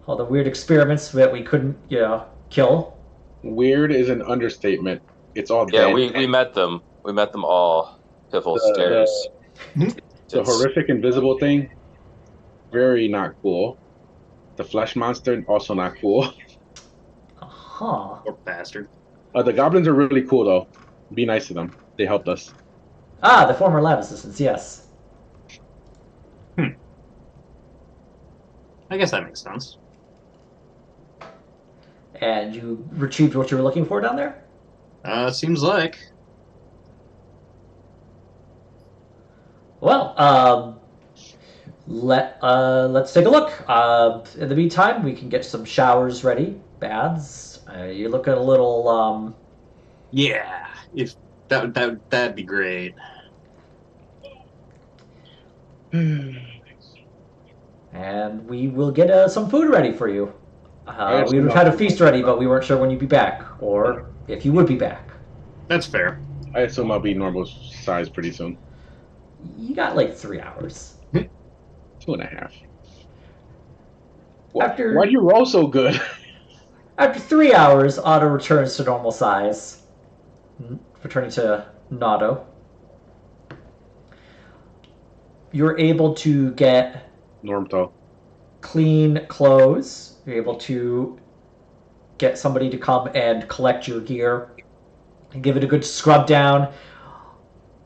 All the weird experiments that we couldn't, kill. Weird is an understatement. It's all Yeah, dead. we met them. We met them all. Piffle stairs. The horrific invisible thing, very not cool. The flesh monster, also not cool. Huh. Poor bastard. The goblins are really cool, though. Be nice to them. They helped us. Ah, the former lab assistants, yes. I guess that makes sense. And you retrieved what you were looking for down there? Seems like. Well, let's take a look. In the meantime, we can get some showers ready, baths. You're looking a little Yeah, if that'd be great. and we will get some food ready for you. I We would assume have had a feast ready, but we weren't sure when you'd be back, or if you would be back. That's fair. I'll be normal size pretty soon. You got like 3 hours. 2.5. After- Why'd you roll so good? After 3 hours, Otto returns to normal size, returning to Nado. You're able to get Normto. clean clothes. You're able to get somebody to come and collect your gear and give it a good scrub down.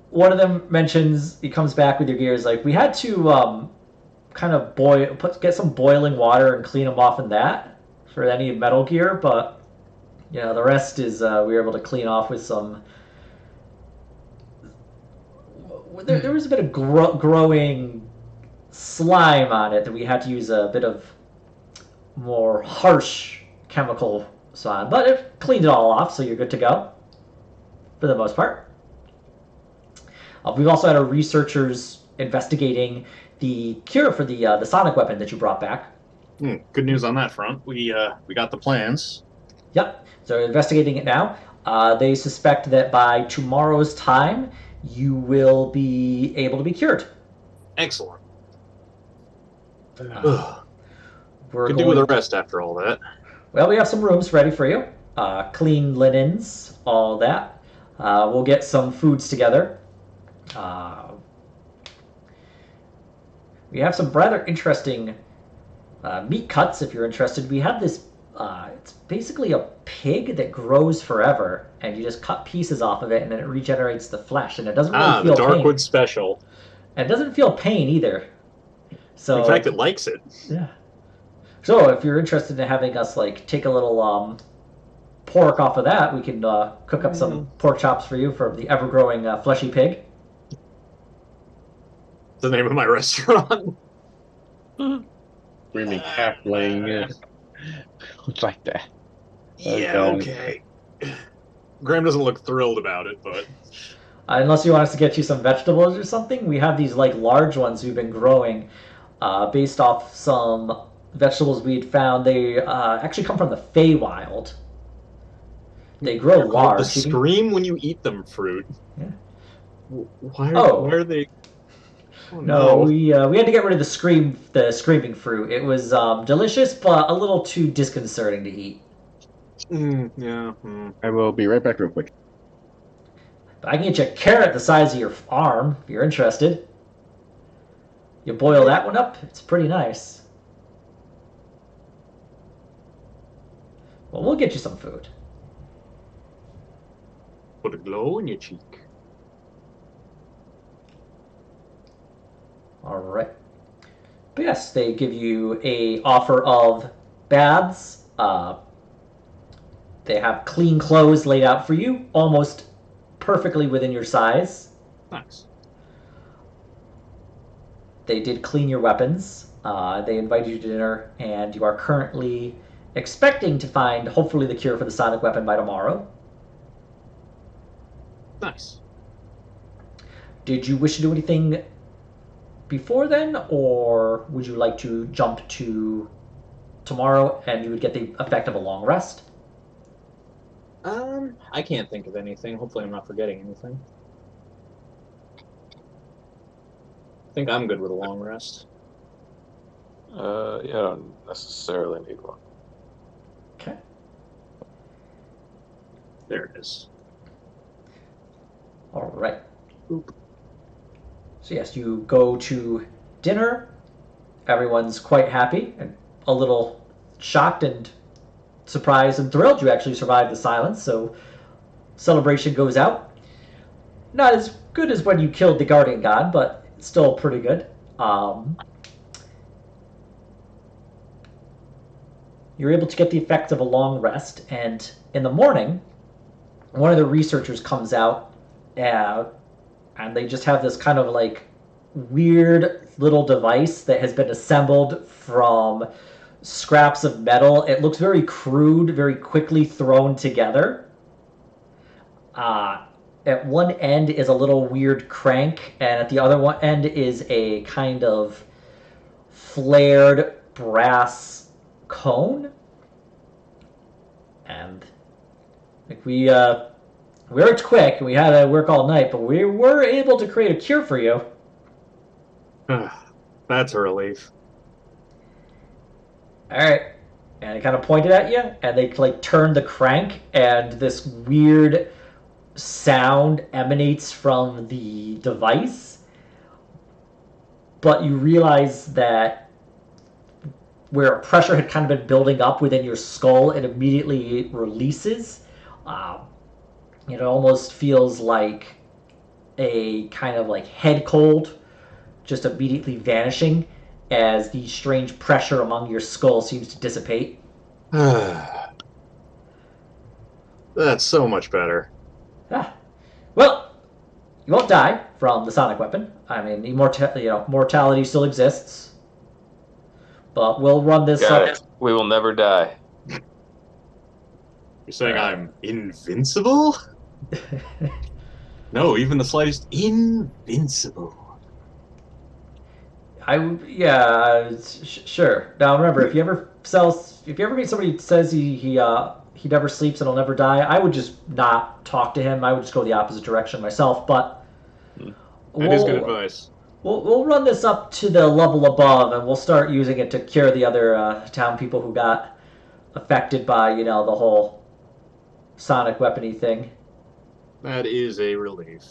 One of them mentions, he comes back with your gear, is like, we had to kind of get some boiling water and clean them off in that for any metal gear, but the rest is we were able to clean off with some. There was a bit of growing slime on it that we had to use a bit of more harsh chemical on, but it cleaned it all off, so you're good to go for the most part. We've also had our researchers investigating the cure for the sonic weapon that you brought back. Good news on that front. We got the plans. Yep. So they're investigating it now. They suspect that by tomorrow's time, you will be able to be cured. Excellent. We're Could do with the rest after all that. Well, we have some rooms ready for you. Clean linens, all that. We'll get some foods together. We have some rather interesting meat cuts if you're interested. We have this, it's basically a pig that grows forever, and you just cut pieces off of it, and then it regenerates the flesh, and it doesn't really feel the pain. Darkwood special. And it doesn't feel pain either. So, in fact, it likes it. Yeah. So if you're interested in having us take a little pork off of that, we can cook up some pork chops for you for the ever-growing fleshy pig. The name of my restaurant. Screaming halfling. It's like that. Yeah, okay. Graham doesn't look thrilled about it, but Unless you want us to get you some vegetables or something, we have these large ones we've been growing based off some vegetables we had found. They actually come from the Feywild. They grow large. The scream when you eat them fruit. Yeah. Why are they? Oh, no, we had to get rid of the screaming fruit. It was delicious, but a little too disconcerting to eat. Yeah. I will be right back real quick. But I can get you a carrot the size of your arm if you're interested. You boil that one up, it's pretty nice. Well, we'll get you some food. Put a glow in your cheek. All right. But yes, they give you a offer of baths. They have clean clothes laid out for you, almost perfectly within your size. Nice. They did clean your weapons. They invited you to dinner, and you are currently expecting to find, hopefully, the cure for the sonic weapon by tomorrow. Nice. Did you wish to do anything before then, or would you like to jump to tomorrow and you would get the effect of a long rest? I can't think of anything. Hopefully I'm not forgetting anything. I think I'm good with a long rest. Yeah, I don't necessarily need one. Okay. There it is. All right. Oop. So yes, you go to dinner. Everyone's quite happy and a little shocked and surprised and thrilled you actually survived the silence. So celebration goes out. not as good as when you killed the guardian god, but still pretty good. You're able to get the effects of a long rest, and in the morning, one of the researchers comes out, uh, and they just have this kind of like weird little device that has been assembled from scraps of metal. It looks very crude, very quickly thrown together. At one end is a little weird crank, and at the other one end is a kind of flared brass cone. And like we worked quick, and we had to work all night, but we were able to create a cure for you. That's a relief. All right. And they kind of pointed at you, and they like turned the crank, and this weird sound emanates from the device. But you realize that where pressure had kind of been building up within your skull, it immediately releases. It almost feels like a kind of like head cold, just immediately vanishing as the strange pressure among your skull seems to dissipate. That's so much better. Well, you won't die from the sonic weapon. I mean, mortality still exists. But we'll run this Got up. it. We will never die. You're saying I'm invincible? No, even the slightest invincible. Sure. Now remember, if you ever meet somebody who says he never sleeps and he'll never die, I would just not talk to him. I would just go the opposite direction myself. But That is good advice. We'll run this up to the level above, and we'll start using it to cure the other town people who got affected by the whole sonic weapony thing. That is a relief.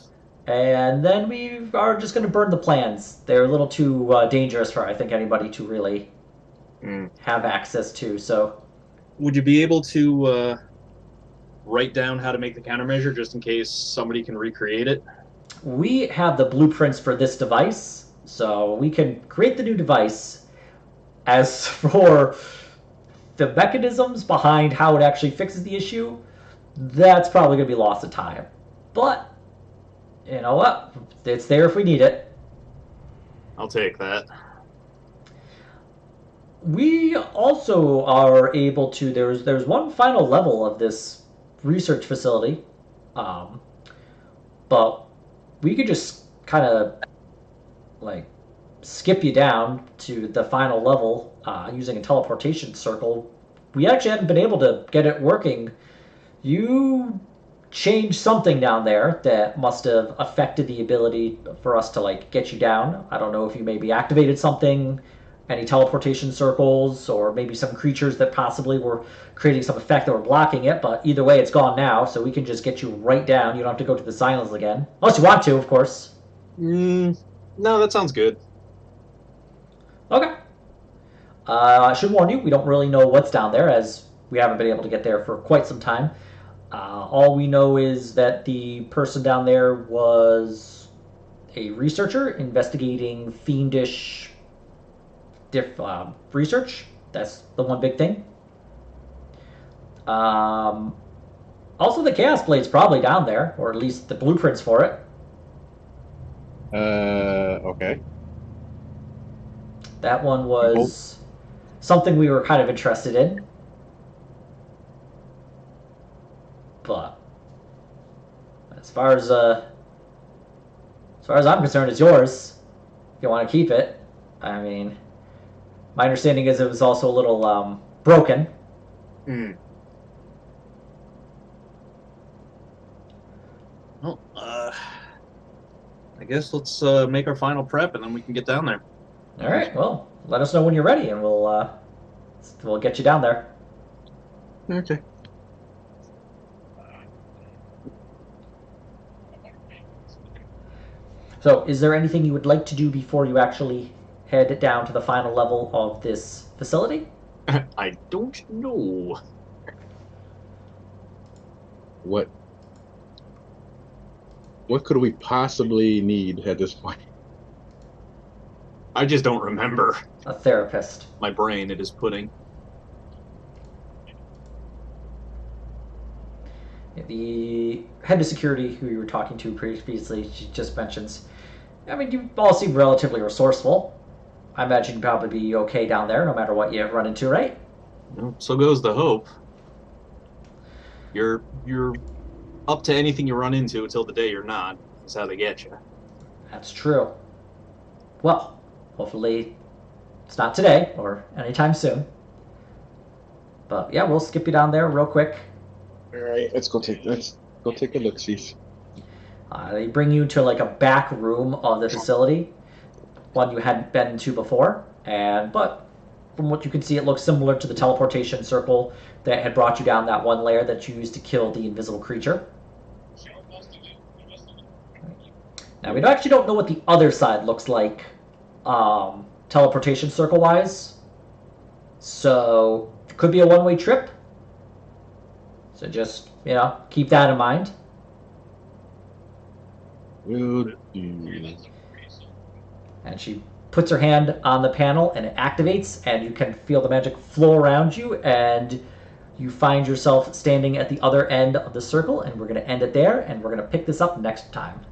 And then we are just going to burn the plans. They're a little too dangerous for, I think, anybody to really have access to. So, would you be able to write down how to make the countermeasure just in case somebody can recreate it? We have the blueprints for this device, so we can create the new device. As for the mechanisms behind how it actually fixes the issue, that's probably going to be lost of time. But you know what? It's there if we need it. I'll take that. We also are able to. There's one final level of this research facility, but we could just kind of like skip you down to the final level using a teleportation circle. We actually hadn't been able to get it working. You changed something down there that must have affected the ability for us to like get you down. I don't know if you maybe activated something, any teleportation circles, or maybe some creatures that possibly were creating some effect that were blocking it, but either way it's gone now, so we can just get you right down. You don't have to go to the silence again. Unless you want to, of course. No, that sounds good. Okay. I should warn you, we don't really know what's down there, as we haven't been able to get there for quite some time. All we know is that the person down there was a researcher investigating fiendish research. That's the one big thing. Also, the Chaos Blade's probably down there, or at least the blueprints for it. Okay. That one was something we were kind of interested in. But as far as I'm concerned, it's yours. If you want to keep it. I mean, my understanding is it was also a little broken. Well, I guess let's make our final prep and then we can get down there. All right. Well, let us know when you're ready, and we'll get you down there. Okay. So, is there anything you would like to do before you actually head down to the final level of this facility? I don't know. What? What could we possibly need at this point? I just don't remember. A therapist. My brain, it is pudding. The head of security who you were talking to previously, she just mentions, I mean, you all seem relatively resourceful. I imagine you'd probably be okay down there no matter what you run into, right? Well, so goes the hope. You're up to anything you run into until the day you're not. That's how they get you. That's true. Well, hopefully it's not today or anytime soon. But yeah, we'll skip you down there real quick. All right, let's go take a look, see. They bring you to like a back room of the facility, one you hadn't been to before, but from what you can see, it looks similar to the teleportation circle that had brought you down that one layer that you used to kill the invisible creature. Now, we actually don't know what the other side looks like teleportation circle-wise, so it could be a one-way trip. So just, keep that in mind. Good. And she puts her hand on the panel and it activates, and you can feel the magic flow around you, and you find yourself standing at the other end of the circle, and we're going to end it there, and we're going to pick this up next time.